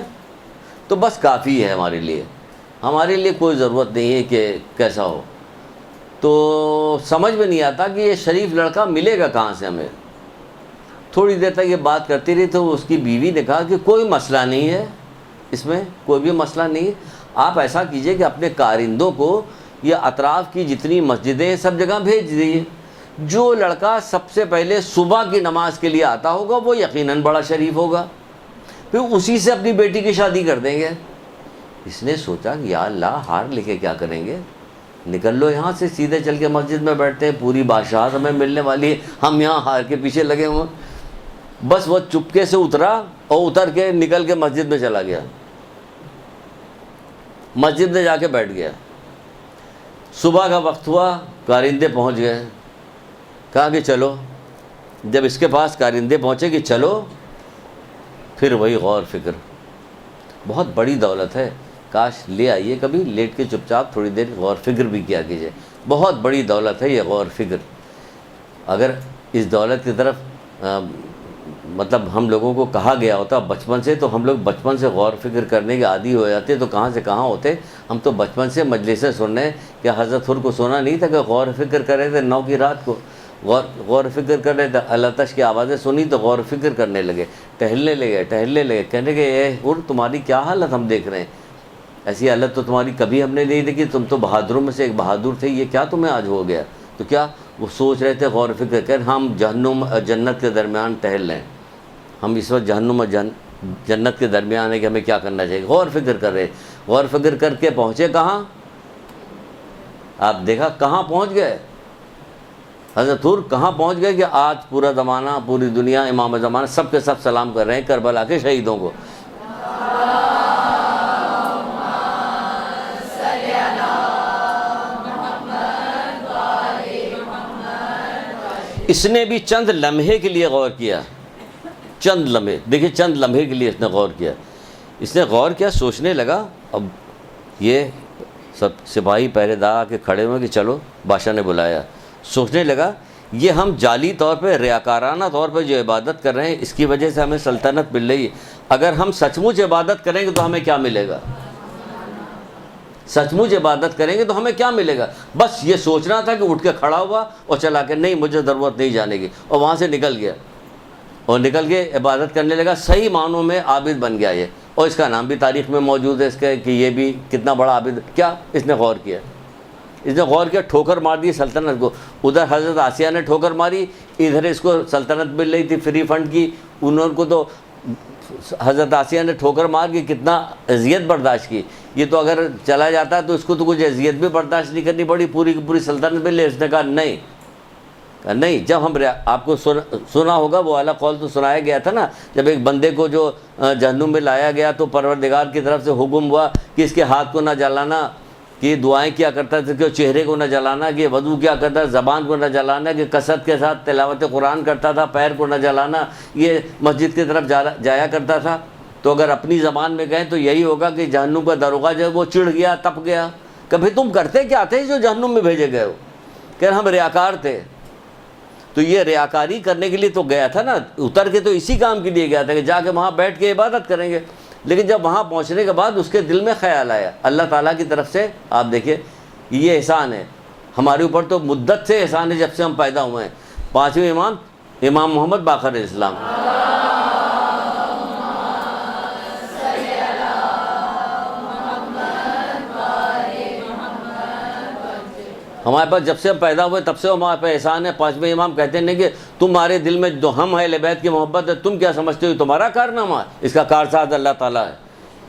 تو بس کافی ہے ہمارے لیے کوئی ضرورت نہیں ہے کہ کیسا ہو. تو سمجھ میں نہیں آتا کہ یہ شریف لڑکا ملے گا کہاں سے ہمیں. تھوڑی دیر تک یہ بات کرتی رہی تو اس کی بیوی نے کہا کہ کوئی مسئلہ نہیں ہے, اس میں کوئی بھی مسئلہ نہیں ہے. آپ ایسا کیجئے کہ اپنے کارندوں کو یا اطراف کی جتنی مسجدیں سب جگہ بھیج دیجیے. جو لڑکا سب سے پہلے صبح کی نماز کے لیے آتا ہوگا وہ یقیناً بڑا شریف ہوگا, پھر اسی سے اپنی بیٹی کی شادی کر دیں گے. اس نے سوچا کہ یا اللہ ہار لے کے کیا کریں گے, نکل لو یہاں سے, سیدھے چل کے مسجد میں بیٹھتے ہیں, پوری بادشاہت ہمیں ملنے والی ہے, ہم یہاں ہار کے پیچھے لگے ہوئے. بس وہ چپکے سے اترا اور اتر کے نکل کے مسجد میں چلا گیا. مسجد میں جا کے بیٹھ گیا. صبح کا وقت ہوا, کارندے پہنچ گئے. کہا کہ چلو, جب اس کے پاس کارندے پہنچے کہ چلو, پھر وہی غور فکر. بہت بڑی دولت ہے, کاش لے آئیے کبھی, لیٹ کے چپ چاپ تھوڑی دیر غور فکر بھی کیا کیجیے. بہت بڑی دولت ہے یہ غور فکر. اگر اس دولت کی طرف مطلب ہم لوگوں کو کہا گیا ہوتا بچپن سے, تو ہم لوگ بچپن سے غور فکر کرنے کے عادی ہو جاتے, تو کہاں سے کہاں ہوتے. ہم تو بچپن سے مجلسیں سننے, کہ حضرت حر کو سونا نہیں تھا کہ غور فکر کر رہے تھے 9 کی رات کو, غور فکر کر رہے تھے. اللہ تش کی آوازیں سنی تو غور فکر کرنے لگے, ٹہلنے لگے, کہنے کہ اے حر تمہاری کیا حالت ہم دیکھ رہے ہیں, ایسی حالت تو تمہاری کبھی ہم نے نہیں دیکھی, تم تو بہادروں میں سے ایک بہادر تھے, یہ کیا تمہیں آج ہو گیا. تو کیا وہ سوچ رہے تھے غور فکر کر, ہم جہنم اور جنت کے درمیان ٹہل رہے ہیں, ہم اس وقت جہنم اور جنت کے درمیان ہے کہ ہمیں کیا کرنا چاہیے. غور فکر کر رہے, غور فکر کر کے پہنچے کہاں, آپ دیکھا کہاں پہنچ گئے. حضرت حر کہاں پہنچ گئے کہ آج پورا زمانہ, پوری دنیا, امام زمانہ سب کے سب سلام کر رہے ہیں کربلا کے شہیدوں کو. اس نے بھی چند لمحے کے لیے غور کیا, چند لمحے, دیکھیں چند لمحے کے لیے اس نے غور کیا. اس نے غور کیا, سوچنے لگا. اب یہ سب سپاہی پہرے دار کے کھڑے ہوئے کہ چلو, بادشاہ نے بلایا. سوچنے لگا یہ ہم جعلی طور پہ, ریاکارانہ طور پہ جو عبادت کر رہے ہیں, اس کی وجہ سے ہمیں سلطنت مل رہی ہے. اگر ہم سچ مچ عبادت کریں گے تو ہمیں کیا ملے گا, سچ مچ عبادت کریں گے تو ہمیں کیا ملے گا. بس یہ سوچنا تھا کہ اٹھ کے کھڑا ہوا اور چلا کہ نہیں مجھے ضرورت نہیں جانے کی, اور وہاں سے نکل گیا, اور نکل کے عبادت کرنے لگا. صحیح معنوں میں عابد بن گیا یہ, اور اس کا نام بھی تاریخ میں موجود ہے اس کا کہ یہ بھی کتنا بڑا عابد. کیا اس نے غور کیا, اس نے غور کیا, ٹھوکر مار دی سلطنت کو. ادھر حضرت آسیہ نے ٹھوکر ماری, ادھر اس کو سلطنت مل رہی تھی فری فنڈ کی, انہوں کو تو حضرت آسیہ نے ٹھوکر مار کے کتنا اذیت برداشت کی. یہ تو اگر چلا جاتا تو اس کو تو کچھ اذیت بھی برداشت نہیں کرنی پڑی, پوری کی پوری سلطنت مل رہی. اس نے کہا نہیں. جب ہم آپ کو سنا ہوگا وہ والا قول تو سنایا گیا تھا نا, جب ایک بندے کو جو جہنم میں لایا گیا تو پروردگار کی طرف سے حکم ہوا کہ اس کے ہاتھ کو نہ جلانا, کہ دعائیں کیا کرتا تھا, کہ چہرے کو نہ جلانا, کہ وضو کیا کرتا, زبان کو نہ جلانا, کہ کثرت کے ساتھ تلاوت قرآن کرتا تھا, پیر کو نہ جلانا, یہ مسجد کی طرف جایا کرتا تھا. تو اگر اپنی زبان میں گئے تو یہی ہوگا کہ جہنم کا داروغہ جو ہے وہ چڑ گیا, تپ گیا. کبھی تم کرتے کیا تھے جو جہنم میں بھیجے گئے ہو, کہ ہم ریاکار تھے. تو یہ ریاکاری کرنے کے لیے تو گیا تھا نا, اتر کے تو اسی کام کے لیے گیا تھا کہ جا کے وہاں بیٹھ کے عبادت کریں گے. لیکن جب وہاں پہنچنے کے بعد اس کے دل میں خیال آیا, اللہ تعالیٰ کی طرف سے, آپ دیکھیے یہ احسان ہے ہمارے اوپر, تو مدت سے احسان ہے جب سے ہم پیدا ہوئے ہیں. 5ویں امام امام محمد باقر اسلام, ہمارے پاس جب سے ہم پیدا ہوئے تب سے ہمارے پاس احسان ہے. پانچویں امام کہتے ہیں کہ تمہارے دل میں جو ہم اہل بیت کی محبت ہے تم کیا سمجھتے ہو تمہارا کارنامہ ہے, اس کا کارساز اللہ تعالیٰ ہے.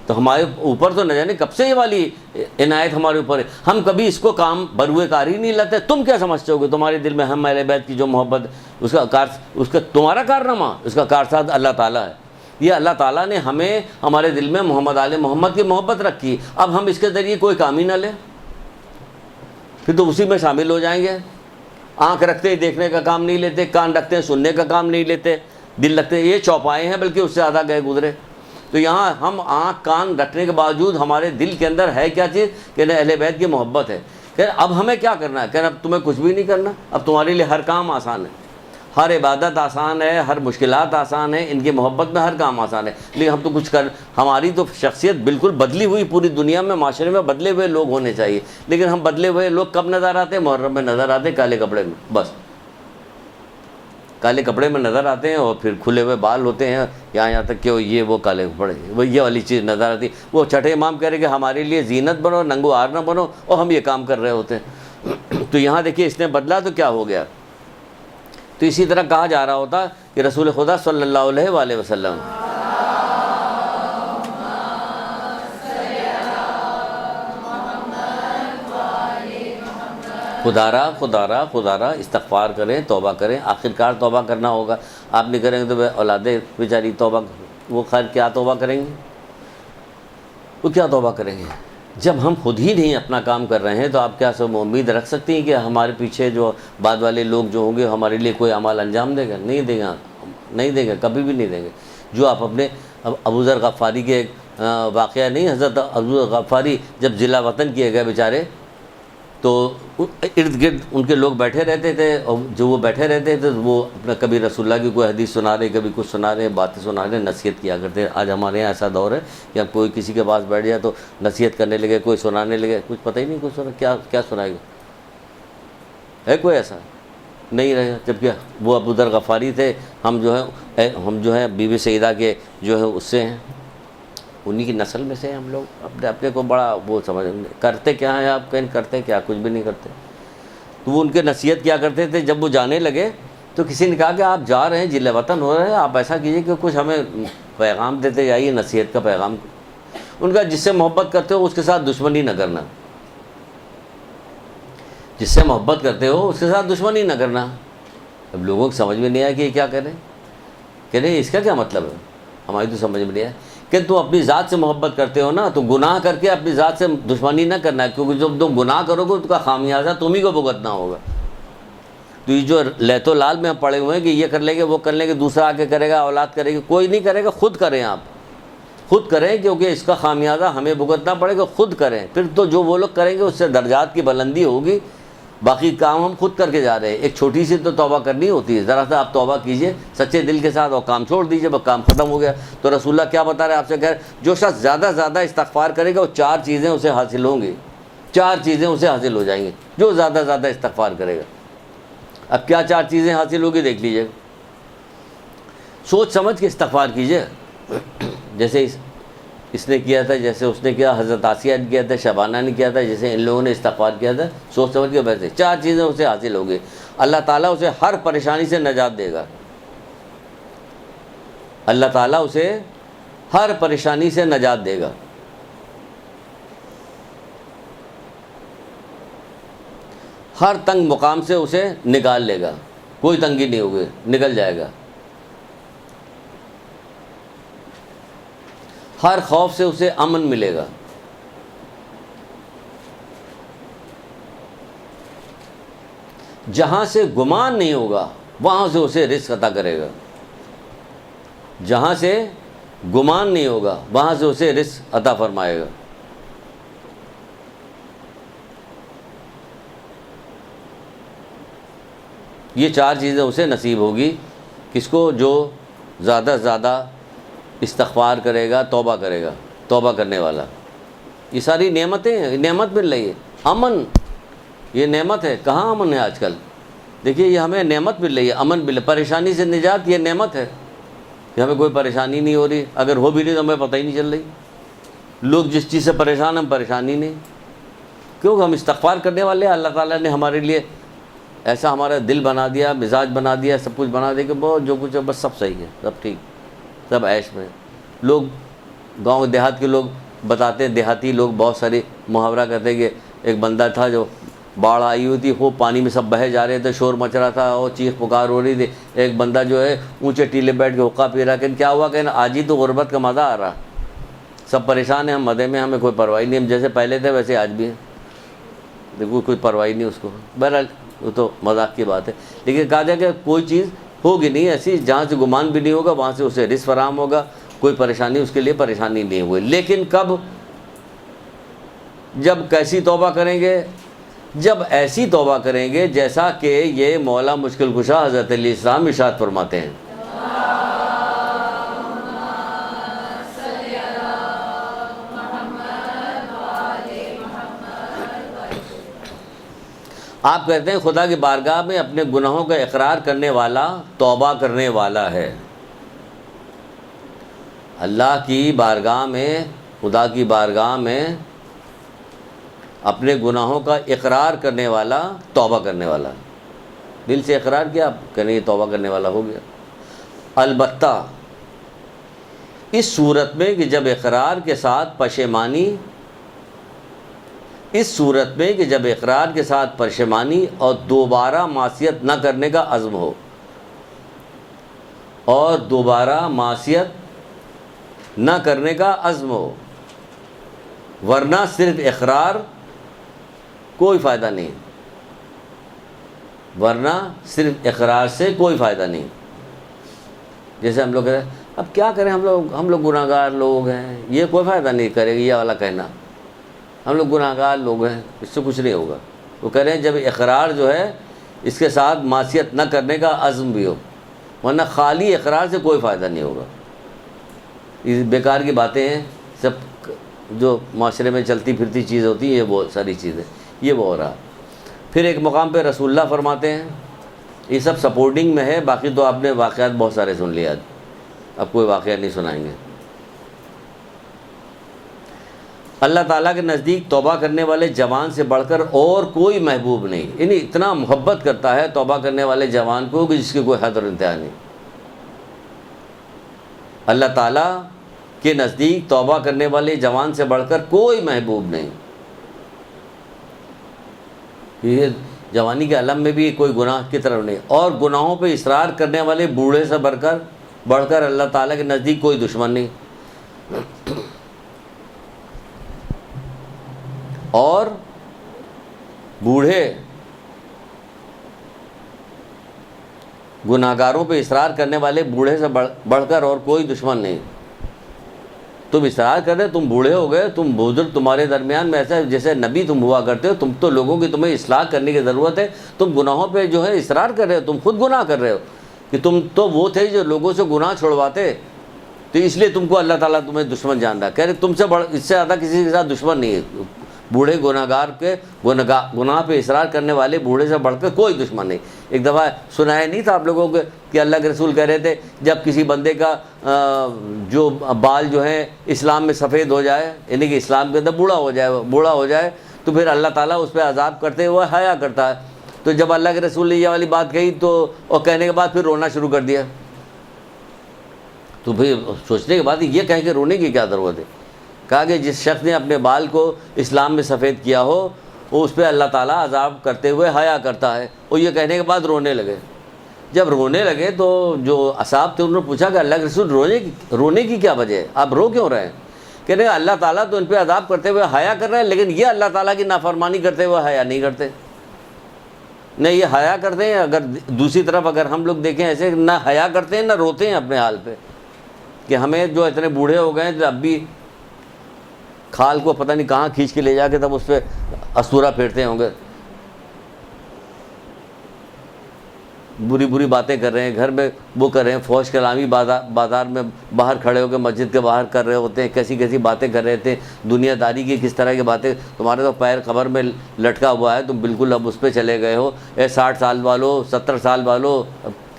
تو ہمارے اوپر تو نہ جانے کب سے یہ والی عنایت ہمارے اوپر ہے, ہم کبھی اس کو کام بروئے کاری نہیں لاتے. تم کیا سمجھتے ہو کہ تمہارے دل میں ہم اہل بیت کی جو محبت اس کا تمہارا کارنامہ, اس کا کارساز اللہ تعالیٰ ہے. یہ اللہ تعالیٰ نے ہمیں ہمارے دل میں محمد آل محمد کی محبت رکھی, اب ہم اس کے ذریعے کوئی کام ہی نہ لیں پھر تو اسی میں شامل ہو جائیں گے. آنکھ رکھتے ہیں دیکھنے کا کام نہیں لیتے, کان رکھتے ہیں سننے کا کام نہیں لیتے, دل رکھتے ہیں, یہ چوپائے ہیں بلکہ اس سے زیادہ گئے گزرے. تو یہاں ہم آنکھ کان رکھنے کے باوجود ہمارے دل کے اندر ہے کیا چیز کہ اہل بیت کی محبت ہے. کہ اب ہمیں کیا کرنا ہے, کہ اب تمہیں کچھ بھی نہیں کرنا, اب تمہارے لیے ہر کام آسان ہے, ہر عبادت آسان ہے, ہر مشکلات آسان ہے, ان کی محبت میں ہر کام آسان ہے. لیکن ہم تو کچھ ہماری تو شخصیت بالکل بدلی ہوئی پوری دنیا میں معاشرے میں بدلے ہوئے لوگ ہونے چاہیے. لیکن ہم بدلے ہوئے لوگ کب نظر آتے ہیں؟ محرم میں نظر آتے ہیں کالے کپڑے میں, بس کالے کپڑے میں نظر آتے ہیں اور پھر کھلے ہوئے بال ہوتے ہیں یہاں تک کہ یہ وہ کالے کپڑے, وہ یہ والی چیز نظر آتی. وہ چھٹے امام کہہ رہے کہ ہمارے لیے زینت بنو, ننگو ہار نہ بنو, اور ہم یہ کام کر رہے ہوتے ہیں. تو یہاں دیکھیے اس نے بدلا تو کیا ہو گیا. تو اسی طرح کہا جا رہا ہوتا کہ رسول خدا صلی اللہ علیہ وآلہ وسلم خدارا استغفار کریں, توبہ کریں. آخرکار توبہ کرنا ہوگا, آپ نہیں کریں گے تو اولادیں بیچاری توبہ, وہ خیر کیا توبہ کریں گے, وہ کیا توبہ کریں گے جب ہم خود ہی نہیں اپنا کام کر رہے ہیں. تو آپ کیا سب امید رکھ سکتی ہیں کہ ہمارے پیچھے جو بعد والے لوگ جو ہوں گے ہمارے لیے کوئی عمل انجام دے گا؟ نہیں دے گا, نہیں دے گا, کبھی بھی نہیں دیں گے. جو آپ اپنے ابو ذر غفاری کے ایک واقعہ نہیں, حضرت ابو ذر غفاری جب ضلع وطن کیے گئے بیچارے, تو ارد گرد ان کے لوگ بیٹھے رہتے تھے, اور جو وہ بیٹھے رہتے تھے وہ اپنا کبھی رسول اللہ کی کوئی حدیث سنا رہے, کبھی کچھ سنا رہے, باتیں سنا رہے, نصیحت کیا کرتے. آج ہمارے یہاں ایسا دور ہے کہ اب کوئی کسی کے پاس بیٹھ جائے تو نصیحت کرنے لگے, کوئی سنانے لگے, کچھ پتہ ہی نہیں کچھ سنا کیا سنائے گا. ہے کوئی ایسا نہیں رہے. جبکہ وہ ابو ذر غفاری تھے, ہم جو ہیں بی بی سیدہ کے جو ہے اس سے ہیں, انہی کی نسل میں سے ہم لوگ اپنے کو بڑا وہ سمجھ کرتے کیا ہیں آپ, کہیں کرتے کیا, کچھ بھی نہیں کرتے. تو وہ ان کے نصیحت کیا کرتے تھے. جب وہ جانے لگے تو کسی نے کہا کہ آپ جا رہے ہیں, ضلع وطن ہو رہے ہیں, آپ ایسا کیجئے کہ کچھ ہمیں پیغام دیتے جائیے, نصیحت کا پیغام. ان کا جس سے محبت کرتے ہو اس کے ساتھ دشمنی نہ کرنا, جس سے محبت کرتے ہو اس کے ساتھ دشمنی نہ کرنا. اب لوگوں کو سمجھ میں نہیں آیا کہ یہ کیا کریں, کہ نہیں اس کا کیا مطلب ہے, ہماری تو سمجھ میں نہیں آیا کہ تم اپنی ذات سے محبت کرتے ہو نا, تو گناہ کر کے اپنی ذات سے دشمنی نہ کرنا ہے, کیونکہ جب تم گناہ کرو گے اس کا خامیازہ تم ہی کو بھگتنا ہوگا. تو یہ جو لیت و لال میں ہم پڑے ہوئے ہیں کہ یہ کر لیں گے وہ کر لیں گے, دوسرا آ کے کرے گا, اولاد کرے گی, کوئی نہیں کرے گا. خود کریں, آپ خود کریں, کیونکہ اس کا خامیازہ ہمیں بھگتنا پڑے گا. خود کریں, پھر تو جو وہ لوگ کریں گے اس سے درجات کی بلندی ہوگی. باقی کام ہم خود کر کے جا رہے ہیں. ایک چھوٹی سی تو توبہ کرنی ہوتی ہے, ذرا سا آپ توبہ کیجئے سچے دل کے ساتھ اور کام چھوڑ دیجئے, بس کام ختم ہو گیا. تو رسول اللہ کیا بتا رہے ہیں آپ سے, کہ جو شخص زیادہ سے زیادہ استغفار کرے گا وہ 4 چیزیں اسے حاصل ہوں گی, 4 چیزیں اسے حاصل ہو جائیں گی جو زیادہ سے زیادہ استغفار کرے گا. اب کیا 4 چیزیں حاصل ہوگی دیکھ لیجئے, سوچ سمجھ کے استغفار کیجئے. جیسے اس نے کیا تھا, جیسے اس نے کیا, حضرت آسیہ نے کیا تھا, شبانہ نے کیا تھا, جیسے ان لوگوں نے استغفار کیا تھا, سوچ سمجھ کے ویسے 4 چیزیں اسے حاصل ہوگی. اللہ تعالیٰ اسے ہر پریشانی سے نجات دے گا, اللہ تعالیٰ اسے ہر پریشانی سے نجات دے گا. ہر تنگ مقام سے اسے نکال لے گا, کوئی تنگی نہیں ہوگی, نکل جائے گا. ہر خوف سے اسے امن ملے گا. جہاں سے گمان نہیں ہوگا وہاں سے اسے رزق عطا کرے گا. جہاں سے گمان نہیں ہوگا وہاں سے اسے رزق عطا فرمائے گا. یہ 4 چیزیں اسے نصیب ہوگی. کس کو؟ جو زیادہ سے زیادہ استغفار کرے گا, توبہ کرے گا, توبہ کرنے والا. یہ ساری نعمتیں, نعمت مل رہی ہے. امن, یہ نعمت ہے. کہاں امن ہے آج کل؟ دیکھیے یہ ہمیں نعمت مل رہی ہے, امن مل. پریشانی سے نجات یہ نعمت ہے کہ ہمیں کوئی پریشانی نہیں ہو رہی. اگر ہو بھی نہیں تو ہمیں پتہ ہی نہیں چل رہی. لوگ جس چیز سے پریشان, ہم پریشانی نہیں. کیونکہ ہم استغفار کرنے والے ہیں. اللہ تعالیٰ نے ہمارے لیے ایسا ہمارا دل بنا دیا, مزاج بنا دیا, سب کچھ بنا دیا کہ بہت جو کچھ ہے بس سب صحیح ہے, سب ٹھیک, سب عیش میں. لوگ گاؤں دیہات کے لوگ بتاتے ہیں, دیہاتی لوگ بہت سارے محاورہ کہتے ہیں کہ ایک بندہ تھا جو باڑھ آئی ہوئی تھی, وہ پانی میں سب بہے جا رہے تھے, شور مچ رہا تھا اور چیخ پکار ہو رہی تھی. ایک بندہ جو ہے اونچے ٹیلے بیٹھ کے حقہ پی رہا, کہ کیا ہوا, کہ آج ہی تو غربت کا مزہ آ رہا, سب پریشان ہیں, ہم مزے میں, ہمیں کوئی پرواہ نہیں, ہم جیسے پہلے تھے ویسے آج بھی ہیں, دیکھو کوئی پرواہ نہیں اس کو. بہرحال وہ تو مذاق کی بات ہے, لیکن کہا جائے کہ کوئی چیز ہوگی نہیں ایسی جہاں سے گمان بھی نہیں ہوگا, وہاں سے اسے رزق فراہم ہوگا, کوئی پریشانی اس کے لیے پریشانی نہیں ہوئی. لیکن کب, جب کیسی توبہ کریں گے, جب ایسی توبہ کریں گے جیسا کہ یہ مولا مشکل کشا حضرت علیہ السلام ارشاد فرماتے ہیں. آپ کہتے ہیں خدا کی بارگاہ میں اپنے گناہوں کا اقرار کرنے والا توبہ کرنے والا ہے. اللہ کی بارگاہ میں, خدا کی بارگاہ میں اپنے گناہوں کا اقرار کرنے والا توبہ کرنے والا. دل سے اقرار کیا, آپ کہنے یہ توبہ کرنے والا ہو گیا. البتہ اس صورت میں کہ جب اقرار کے ساتھ پشیمانی, اس صورت میں کہ جب اقرار کے ساتھ پشیمانی اور دوبارہ معصیت نہ کرنے کا عزم ہو, اور دوبارہ معصیت نہ کرنے کا عزم ہو, ورنہ صرف اقرار کوئی فائدہ نہیں, ورنہ صرف اقرار سے کوئی فائدہ نہیں. جیسے ہم لوگ کہتے ہیں اب کیا کریں, ہم لوگ گناہ گار لوگ ہیں, یہ کوئی فائدہ نہیں کرے گا یہ والا کہنا, ہم لوگ گناہ گار لوگ ہیں, اس سے کچھ نہیں ہوگا. وہ کہہ رہے ہیں جب اقرار جو ہے اس کے ساتھ معصیت نہ کرنے کا عزم بھی ہو, ورنہ خالی اقرار سے کوئی فائدہ نہیں ہوگا. یہ بیکار کی باتیں ہیں, سب جو معاشرے میں چلتی پھرتی چیز ہوتی ہیں, یہ بہت ساری چیزیں, یہ وہ ہو رہا. پھر ایک مقام پہ رسول اللہ فرماتے ہیں, یہ سب سپورٹنگ میں ہے, باقی تو آپ نے واقعات بہت سارے سن لیے, اب کوئی واقعہ نہیں سنائیں گے. اللہ تعالیٰ کے نزدیک توبہ کرنے والے جوان سے بڑھ کر اور کوئی محبوب نہیں, یعنی اتنا محبت کرتا ہے توبہ کرنے والے جوان کو کہ جس کی کوئی حد اور انتہا نہیں. اللہ تعالیٰ کے نزدیک توبہ کرنے والے جوان سے بڑھ کر کوئی محبوب نہیں. یہ جوانی کے عالم میں بھی کوئی گناہ کی طرف نہیں, اور گناہوں پہ اصرار کرنے والے بوڑھے سے بڑھ کر اللہ تعالیٰ کے نزدیک کوئی دشمن نہیں. اور بوڑھے گناہ گاروں پہ اصرار کرنے والے بوڑھے سے بڑھ کر اور کوئی دشمن نہیں. تم اصرار کر رہے, تم بوڑھے ہو گئے, تم بزرگ, تمہارے درمیان میں ایسا جیسے نبی تم ہوا کرتے ہو, تم تو لوگوں کی تمہیں اصلاح کرنے کی ضرورت ہے, تم گناہوں پہ جو ہے اصرار کر رہے ہو, تم خود گناہ کر رہے ہو, کہ تم تو وہ تھے جو لوگوں سے گناہ چھڑواتے, تو اس لیے تم کو اللہ تعالیٰ تمہیں دشمن جان رہا. کہہ رہے تم سے اس سے زیادہ کسی کے ساتھ دشمن نہیں ہے. بوڑھے گناہ گار کے گناہ پہ اصرار کرنے والے بوڑھے سے بڑھ کر کوئی دشمن نہیں. ایک دفعہ سنایا نہیں تھا آپ لوگوں کو کہ اللہ کے رسول کہہ رہے تھے جب کسی بندے کا جو بال جو ہے اسلام میں سفید ہو جائے, یعنی کہ اسلام کے اندر بوڑھا ہو جائے تو پھر اللہ تعالیٰ اس پہ عذاب کرتے ہوئے حیا کرتا ہے. تو جب اللہ کے رسول نے یہ والی بات کہی تو اور کہنے کے بعد پھر رونا شروع کر دیا, تو پھر سوچنے کے بعد یہ کہہ کے رونے کی کیا ضرورت ہے. کہا کہ جس شخص نے اپنے بال کو اسلام میں سفید کیا ہو وہ اس پہ اللہ تعالیٰ عذاب کرتے ہوئے حیا کرتا ہے. اور یہ کہنے کے بعد رونے لگے. جب رونے لگے تو جو اصحاب تھے انہوں نے پوچھا کہ اللہ کے رسول رونے کی کیا وجہ ہے, آپ رو کیوں رہے ہیں؟ کہنے اللہ تعالیٰ تو ان پہ عذاب کرتے ہوئے حیا کر رہے ہیں, لیکن یہ اللہ تعالیٰ کی نافرمانی کرتے ہوئے حیا نہیں کرتے. نہیں یہ حیا کرتے ہیں, اگر دوسری طرف اگر ہم لوگ دیکھیں ایسے نہ حیا کرتے ہیں نہ روتے ہیں اپنے حال پہ, کہ ہمیں جو اتنے بوڑھے ہو گئے ہیں اب بھی کھال کو پتہ نہیں کہاں کھینچ کے لے جا کے تب اس پہ استورا پھیرتے ہوں گے, بری باتیں کر رہے ہیں, گھر میں وہ کر رہے ہیں, فوج کلامی بازار میں باہر کھڑے ہو کے مسجد کے باہر کر رہے ہوتے ہیں, کیسی باتیں کر رہے تھے, دنیا داری کی کس طرح کی باتیں. تمہارے تو پیر قبر میں لٹکا ہوا ہے, تم بالکل اب اس پہ چلے گئے ہو. 60 سال والو, 70 سال والو,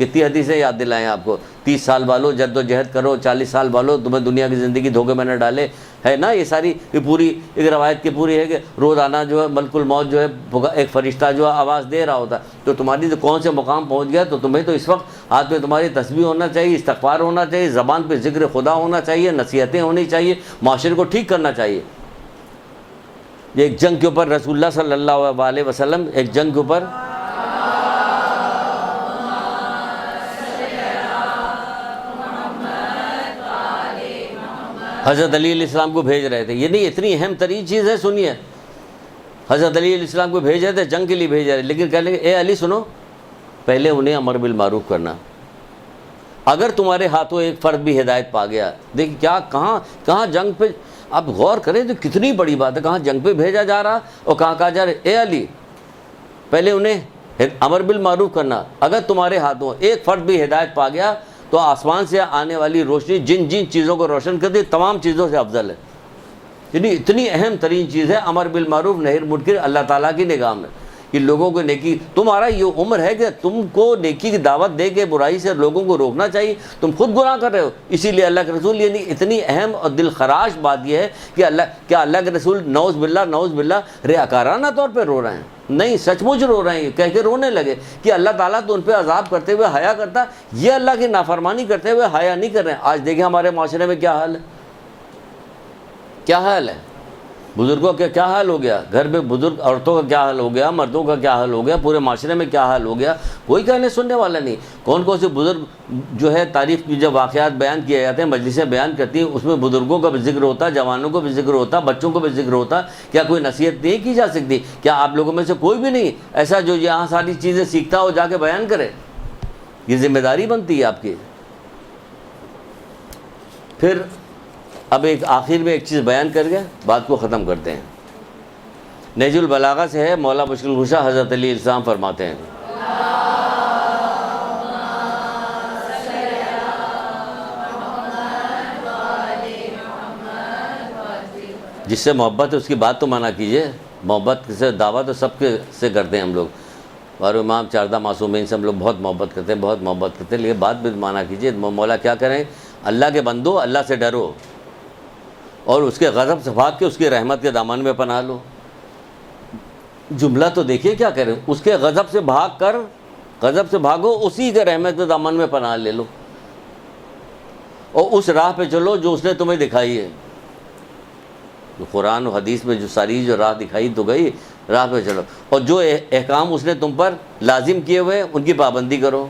کتنی حدیثیں یاد دلائیں آپ کو؟ 30 سال بالو جد و جہد کرو، 40 سال بالو تمہیں دنیا کی زندگی دھوکے میں نہ ڈالے، ہے نا؟ یہ ساری یہ پوری ایک روایت کی پوری ہے کہ روزانہ جو ہے ملک الموت جو ہے ایک فرشتہ جو ہے آواز دے رہا ہوتا، تو تمہاری تو کون سے مقام پہنچ گیا، تو تمہیں تو اس وقت ہاتھ میں تمہاری تسبیح ہونا چاہیے، استغفار ہونا چاہیے، زبان پہ ذکر خدا ہونا چاہیے، نصیحتیں ہونی چاہیے، معاشرے کو ٹھیک کرنا چاہیے۔ یہ ایک جنگ کے اوپر رسول اللہ صلی اللہ علیہ وسلم ایک جنگ کے اوپر حضرت علی علیہ السلام کو بھیج رہے تھے، یہ نہیں اتنی اہم ترین چیز ہے، سنیے، حضرت علی علیہ السلام کو بھیج رہے تھے، جنگ کے لیے بھیج رہے تھے، لیکن کہنے لگے اے علی سنو، پہلے انہیں امر بالمعروف کرنا، اگر تمہارے ہاتھوں ایک فرد بھی ہدایت پا گیا، دیکھیں کیا کہاں جنگ پہ آپ غور کریں تو کتنی بڑی بات ہے، کہاں جنگ پہ بھیجا جا رہا اور کہا جا رہا اے علی پہلے انہیں امر بالمعروف کرنا، اگر تمہارے ہاتھوں ایک فرد بھی ہدایت پا گیا تو آسمان سے آنے والی روشنی جن چیزوں کو روشن کرتی تمام چیزوں سے افضل ہے۔ یعنی اتنی اہم ترین چیز ہے امر بالمعروف نہی عن المنکر اللہ تعالیٰ کی نگاہ میں، کہ لوگوں کو نیکی، تمہارا یہ عمر ہے کہ تم کو نیکی کی دعوت دے کے برائی سے لوگوں کو روکنا چاہیے، تم خود گناہ کر رہے ہو، اسی لیے اللہ کے رسول، یعنی اتنی اہم اور دل خراش بات یہ ہے کہ اللہ کے رسول نعوذ باللہ ریاکارانہ طور پہ رو رہے ہیں، نہیں سچ مچ رو رہے ہیں، کہہ کے رونے لگے کہ اللہ تعالیٰ تو ان پہ عذاب کرتے ہوئے حیا کرتا، یہ اللہ کی نافرمانی کرتے ہوئے حیا نہیں کر رہے ہیں۔ آج دیکھیں ہمارے معاشرے میں کیا حال ہے، کیا حال ہے، بزرگوں کا کیا حال ہو گیا، گھر میں بزرگ عورتوں کا کیا حال ہو گیا، مردوں کا کیا حال ہو گیا، پورے معاشرے میں کیا حال ہو گیا، کوئی کہنے سننے والا نہیں۔ کون سے بزرگ جو ہے تاریخ کی جب واقعات بیان کیے جاتے ہیں، مجلسیں بیان کرتی ہیں، اس میں بزرگوں کا بھی ذکر ہوتا، جوانوں کو بھی ذکر ہوتا، بچوں کو بھی ذکر ہوتا، کیا کوئی نصیحت نہیں کی جا سکتی؟ کیا آپ لوگوں میں سے کوئی بھی نہیں ایسا جو یہاں ساری چیزیں سیکھتا ہو جا کے بیان کرے؟ یہ ذمہ داری بنتی ہے آپ کی۔ پھر اب ایک آخر میں ایک چیز بیان کر کے بات کو ختم کرتے ہیں، نہج البلاغہ سے ہے، مولا مشکل کشا حضرت علی علیہ السلام فرماتے ہیں جس سے محبت ہے اس کی بات تو مانا کیجئے، محبت سے دعویٰ تو سب کے سے کرتے ہیں ہم لوگ، اور امام چاردہ معصومین سے ہم لوگ بہت محبت کرتے ہیں، بہت محبت کرتے ہیں، لیکن بات بھی مانا کیجئے۔ مولا کیا کریں؟ اللہ کے بندو اللہ سے ڈرو اور اس کے غضب سے بھاگ کے اس کی رحمت کے دامن میں پناہ لو۔ جملہ تو دیکھیے کیا کریں، اس کے غضب سے بھاگو، اسی کے رحمت کے دامن میں پناہ لے لو، اور اس راہ پہ چلو جو اس نے تمہیں دکھائی ہے۔ قرآن و حدیث میں جو ساری جو راہ دکھائی تو گئی، راہ پہ چلو، اور جو احکام اس نے تم پر لازم کیے ہوئے ان کی پابندی کرو،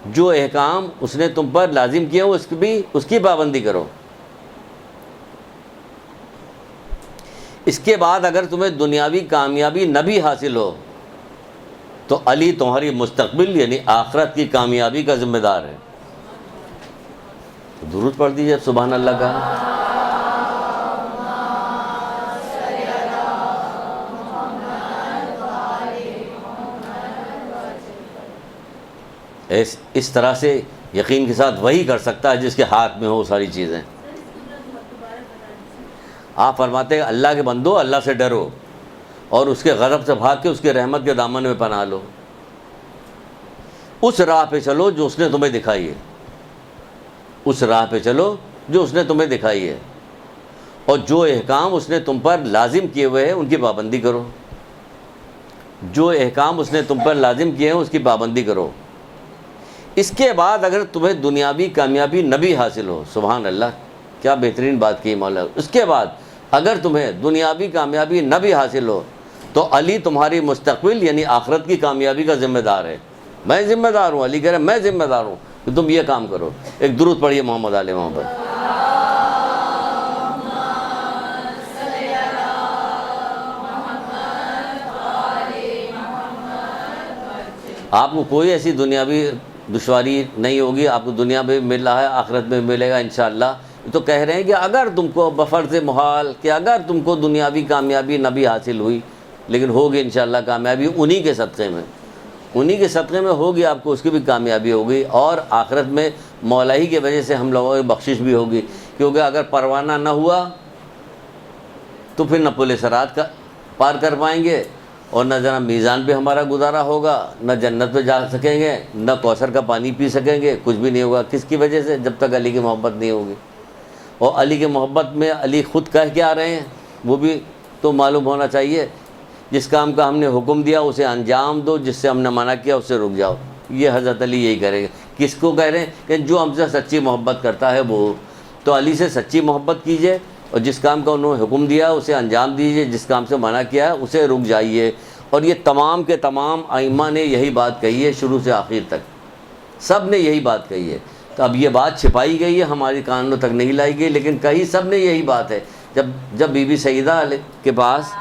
جو احکام اس نے تم پر لازم کیے ہو اس کی پابندی کرو۔ اس کے بعد اگر تمہیں دنیاوی کامیابی نہ بھی حاصل ہو تو علی تمہاری مستقبل یعنی آخرت کی کامیابی کا ذمہ دار ہے۔ درود پڑھ دیجیے سبحان اللہ کا۔ اس طرح سے یقین کے ساتھ وہی کر سکتا ہے جس کے ہاتھ میں ہو ساری چیزیں۔ آپ فرماتے ہیں اللہ کے بندو اللہ سے ڈرو اور اس کے غضب سے بھاگ کے اس کے رحمت کے دامن میں پناہ لو، اس راہ پہ چلو جو اس نے تمہیں دکھائی ہے، اس راہ پہ چلو جو اس نے تمہیں دکھائی ہے، اور جو احکام اس نے تم پر لازم کیے ہوئے ہیں ان کی پابندی کرو، جو احکام اس نے تم پر لازم کیے ہیں اس کی پابندی کرو۔ اس کے بعد اگر تمہیں دنیاوی کامیابی نہ بھی حاصل ہو، سبحان اللہ کیا بہترین بات کی مولا، اس کے بعد اگر تمہیں دنیاوی کامیابی نہ بھی حاصل ہو تو علی تمہاری مستقبل یعنی آخرت کی کامیابی کا ذمہ دار ہے۔ میں ذمہ دار ہوں، علی کہہ رہے میں ذمہ دار ہوں کہ تم یہ کام کرو۔ ایک درود پڑھیے محمد علیہ محمد۔ آپ کو کوئی ایسی دنیاوی دشواری نہیں ہوگی، آپ کو دنیا میں مل رہا ہے آخرت میں ملے گا انشاءاللہ۔ تو کہہ رہے ہیں کہ اگر تم کو بفرض محال کہ اگر تم کو دنیاوی کامیابی نہ بھی حاصل ہوئی لیکن ہوگی انشاءاللہ کامیابی انہی کے صدقے میں، انہی کے صدقے میں ہوگی، آپ کو اس کی بھی کامیابی ہوگی، اور آخرت میں مولا ہی کی وجہ سے ہم لوگوں کی بخشش بھی ہوگی، کیونکہ اگر پروانہ نہ ہوا تو پھر نہ پل صراط کا پار کر پائیں گے اور نہ ذرا میزان پہ ہمارا گزارا ہوگا، نہ جنت پہ جا سکیں گے، نہ کوثر کا پانی پی سکیں گے، کچھ بھی نہیں ہوگا۔ کس کی وجہ سے؟ جب تک علی کی محبت نہیں ہوگی۔ اور علی کی محبت میں علی خود کہہ کے آ رہے ہیں، وہ بھی تو معلوم ہونا چاہیے۔ جس کام کا ہم نے حکم دیا اسے انجام دو، جس سے ہم نے منع کیا اس سے رک جاؤ۔ یہ حضرت علی یہی کریں گے۔ کس کو کہہ رہے ہیں؟ کہ جو ہم سے سچی محبت کرتا ہے وہ۔ تو علی سے سچی محبت کیجئے، اور جس کام کا انہوں نے حکم دیا اسے انجام دیجئے، جس کام سے منع کیا ہے اسے رک جائیے۔ اور یہ تمام کے تمام ائمہ نے یہی بات کہی ہے، شروع سے آخر تک سب نے یہی بات کہی ہے۔ تو اب یہ بات چھپائی گئی ہے، ہماری کانوں تک نہیں لائی گئی، لیکن کہی سب نے یہی بات ہے۔ جب بی بی سیدہ کے پاس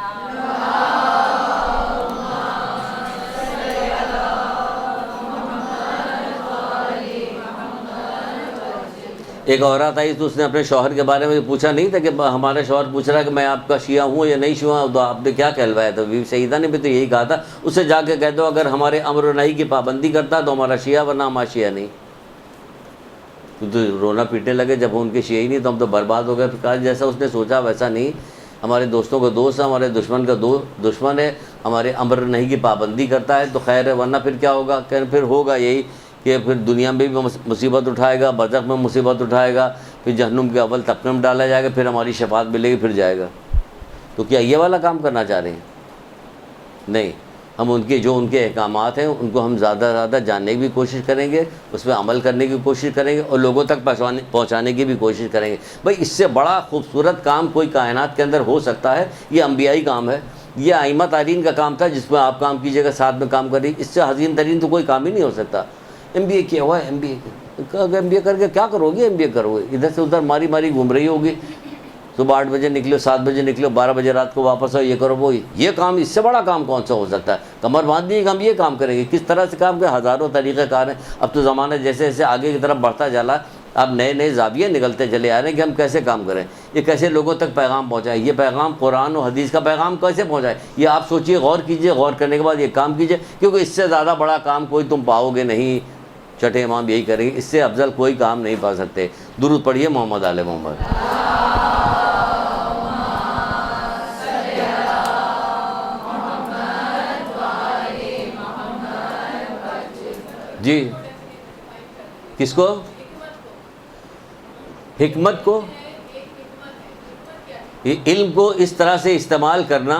ایک عورت آئی تو اس نے اپنے شوہر کے بارے میں پوچھا نہیں تھا کہ ہمارا شوہر پوچھ رہا ہے کہ میں آپ کا شیعہ ہوں یا نہیں شیعہ ہوں، تو آپ نے کیا کہلوایا؟ تو بی بی سیدہ نے بھی تو یہی کہا تھا، اسے جا کے کہہ دو اگر ہمارے امر و نہی کی پابندی کرتا تو ہمارا شیعہ، ورنہ ہمارا شیعہ نہیں۔ تو رونا پیٹنے لگے جب ان کے شیعہ ہی نہیں تو ہم تو برباد ہو گئے۔ کہا جیسا اس نے سوچا ویسا نہیں، ہمارے دوستوں کا دوست ہے، ہمارے دشمن کا دشمن ہے، ہمارے امر و نہی کی پابندی کرتا ہے تو خیر ہے، ورنہ پھر کیا ہوگا؟ کہ پھر ہوگا یہی کہ پھر دنیا میں بھی مصیبت اٹھائے گا، برزخ میں مصیبت اٹھائے گا، پھر جہنم کے اول طبقے میں ڈالا جائے گا، پھر ہماری شفاعت ملے گی، پھر جائے گا۔ تو کیا یہ والا کام کرنا چاہ رہے ہیں؟ نہیں، ہم ان کے احکامات ہیں ان کو ہم زیادہ سے زیادہ جاننے کی بھی کوشش کریں گے، اس پہ عمل کرنے کی کوشش کریں گے، اور لوگوں تک پہنچانے کی بھی کوشش کریں گے۔ بھائی اس سے بڑا خوبصورت کام کوئی کائنات کے اندر ہو سکتا ہے؟ یہ انبیائی کام ہے، یہ ائمہ تارین کا کام تھا جس میں آپ کام کیجیے گا، ساتھ میں کام کریے۔ اس سے حسین ترین تو کوئی کام ہی نہیں ہو سکتا۔ ایم بی اے کیا ہوا ہے، ایم بی اے کر کے کیا کرو گے؟ ایم بی اے کرو گے ادھر سے ادھر ماری گھوم رہی ہوگی، صبح 8 بجے نکلو، 7 بجے نکلو، 12 بجے رات کو واپس آؤ، یہ کرو وہ۔ یہ کام اس سے بڑا کام کون سا ہو سکتا ہے؟ کمر باندھ دیے کہ ہم یہ کام کریں گے۔ کس طرح سے کام کریں؟ ہزاروں طریقہ کار ہیں۔ اب تو زمانہ جیسے جیسے آگے کی طرف بڑھتا چلا، اب نئے زاویے نکلتے چلے آ رہے ہیں کہ ہم کیسے کام کریں، یہ کیسے لوگوں تک پیغام پہنچائیں، یہ پیغام قرآن و حدیث کا پیغام کیسے پہنچائے، یہ آپ سوچیے، غور کیجئے، غور کرنے کے بعد یہ کام کیجئے، کیونکہ اس سے زیادہ بڑا کام کوئی تم پاؤ گے نہیں۔ چھٹے امام یہی کریں گے، اس سے افضل کوئی کام نہیں پا سکتے۔ درود پڑھیے محمد آل محمد۔ جی کس کو؟ حکمت کو، یہ علم کو اس طرح سے استعمال کرنا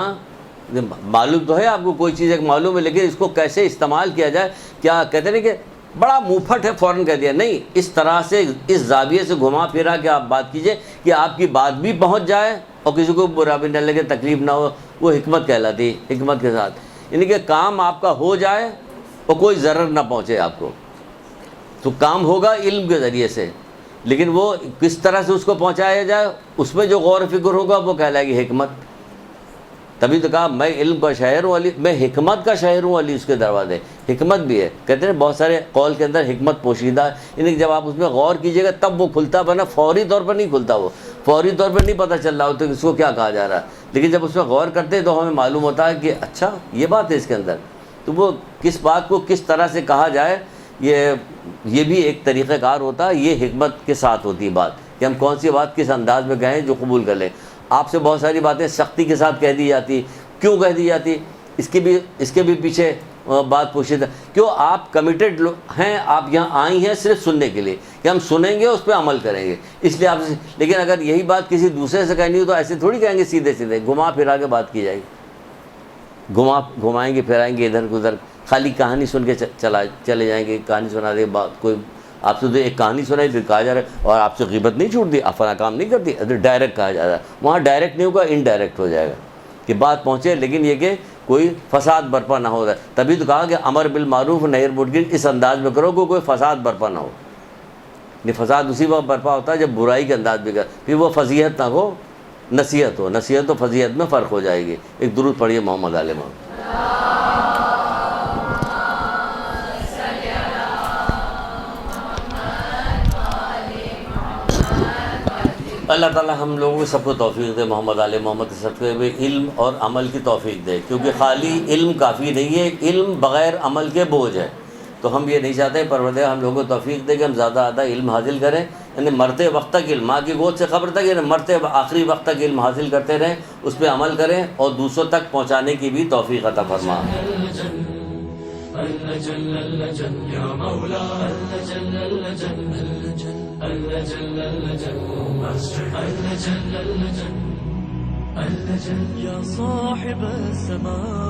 معلوم تو ہے آپ کو، کوئی چیز ایک معلوم ہے، لیکن اس کو کیسے استعمال کیا جائے؟ کیا کہتے ہیں کہ بڑا منہ پھٹ ہے، فوراً کہہ دیا نہیں، اس طرح سے اس زاویے سے گھما پھرا کے آپ بات کیجئے کہ آپ کی بات بھی پہنچ جائے اور کسی کو برا بھی نہ لگے، تکلیف نہ ہو۔ وہ حکمت کہلاتی ہے، حکمت کے ساتھ، یعنی کہ کام آپ کا ہو جائے اور کوئی ضرر نہ پہنچے آپ کو۔ تو کام ہوگا علم کے ذریعے سے، لیکن وہ کس طرح سے اس کو پہنچایا جائے، اس میں جو غور و فکر ہوگا وہ کہلائے گی حکمت۔ تبھی تو کہا میں علم کا شاعر ہوں علی، میں حکمت کا شاعر ہوں علی، اس کے دروازے حکمت بھی ہے۔ کہتے ہیں بہت سارے قول کے اندر حکمت پوشیدہ ہے، یعنی جب آپ اس میں غور کیجئے گا تب وہ کھلتا، ورنہ فوری طور پر نہیں کھلتا، وہ فوری طور پر نہیں پتہ چل رہا ہوتا کہ اس کو کیا کہا جا رہا ہے، لیکن جب اس میں غور کرتے ہیں تو ہمیں معلوم ہوتا ہے کہ اچھا یہ بات ہے اس کے اندر۔ تو وہ کس بات کو کس طرح سے کہا جائے، یہ بھی ایک طریقہ کار ہوتا ہے، یہ حکمت کے ساتھ ہوتی ہے بات، کہ ہم کون سی بات کس انداز میں کہیں جو قبول کر لیں۔ آپ سے بہت ساری باتیں سختی کے ساتھ کہہ دی جاتی، کیوں کہہ دی جاتی؟ اس کے بھی پیچھے بات پوشیدہ، کیوں آپ کمیٹڈ ہیں، آپ یہاں آئی ہیں صرف سننے کے لیے کہ ہم سنیں گے اس پہ عمل کریں گے، اس لیے آپ سے۔ لیکن اگر یہی بات کسی دوسرے سے کہنی ہو تو ایسے تھوڑی کہیں گے، سیدھے سیدھے گھما پھرا کے بات کی جائے گی، گھمائیں گے پھرائیں گے ادھر ادھر، خالی کہانی سن کے چلے جائیں گے۔ کہانی سنا دے بات، کوئی آپ سے تو ایک کہانی سنائی پھر کہا جا رہا ہے اور آپ سے غیبت نہیں چھوٹتی، افنا کام نہیں کرتی، ادھر ڈائریکٹ کہا جا رہا ہے، وہاں ڈائریکٹ نہیں ہوگا، انڈائریکٹ ہو جائے گا کہ بات پہنچے، لیکن یہ کہ کوئی فساد برپا نہ ہو رہا ہے۔ تبھی تو کہا کہ امر بالمعروف نہی عن المنکر اس انداز میں کرو کہ کوئی فساد برپا نہ ہو۔ یہ فساد اسی وقت برپا ہوتا ہے جب برائی کے انداز میں کر، پھر وہ فضیحت نہ ہو، نصیحت ہو، نصیحت و فضیحت میں فرق ہو جائے گی۔ ایک درود پڑھیے محمد آل محمد۔ اللہ تعالیٰ ہم لوگوں کو سب کو توفیق دے، محمد آل محمد کے صدقے میں علم اور عمل کی توفیق دے، کیونکہ خالی علم کافی نہیں ہے، علم بغیر عمل کے بوجھ ہے۔ تو ہم یہ نہیں چاہتے، پروردگار ہم لوگوں کو توفیق دے کہ ہم زیادہ علم حاصل کریں، یعنی مرتے وقت تک علم، ماں کی گود سے قبر تک، یعنی مرتے آخری وقت تک علم حاصل کرتے رہیں، اس پہ عمل کریں اور دوسروں تک پہنچانے کی بھی توفیق عطا فرما۔ يا صاحب السماء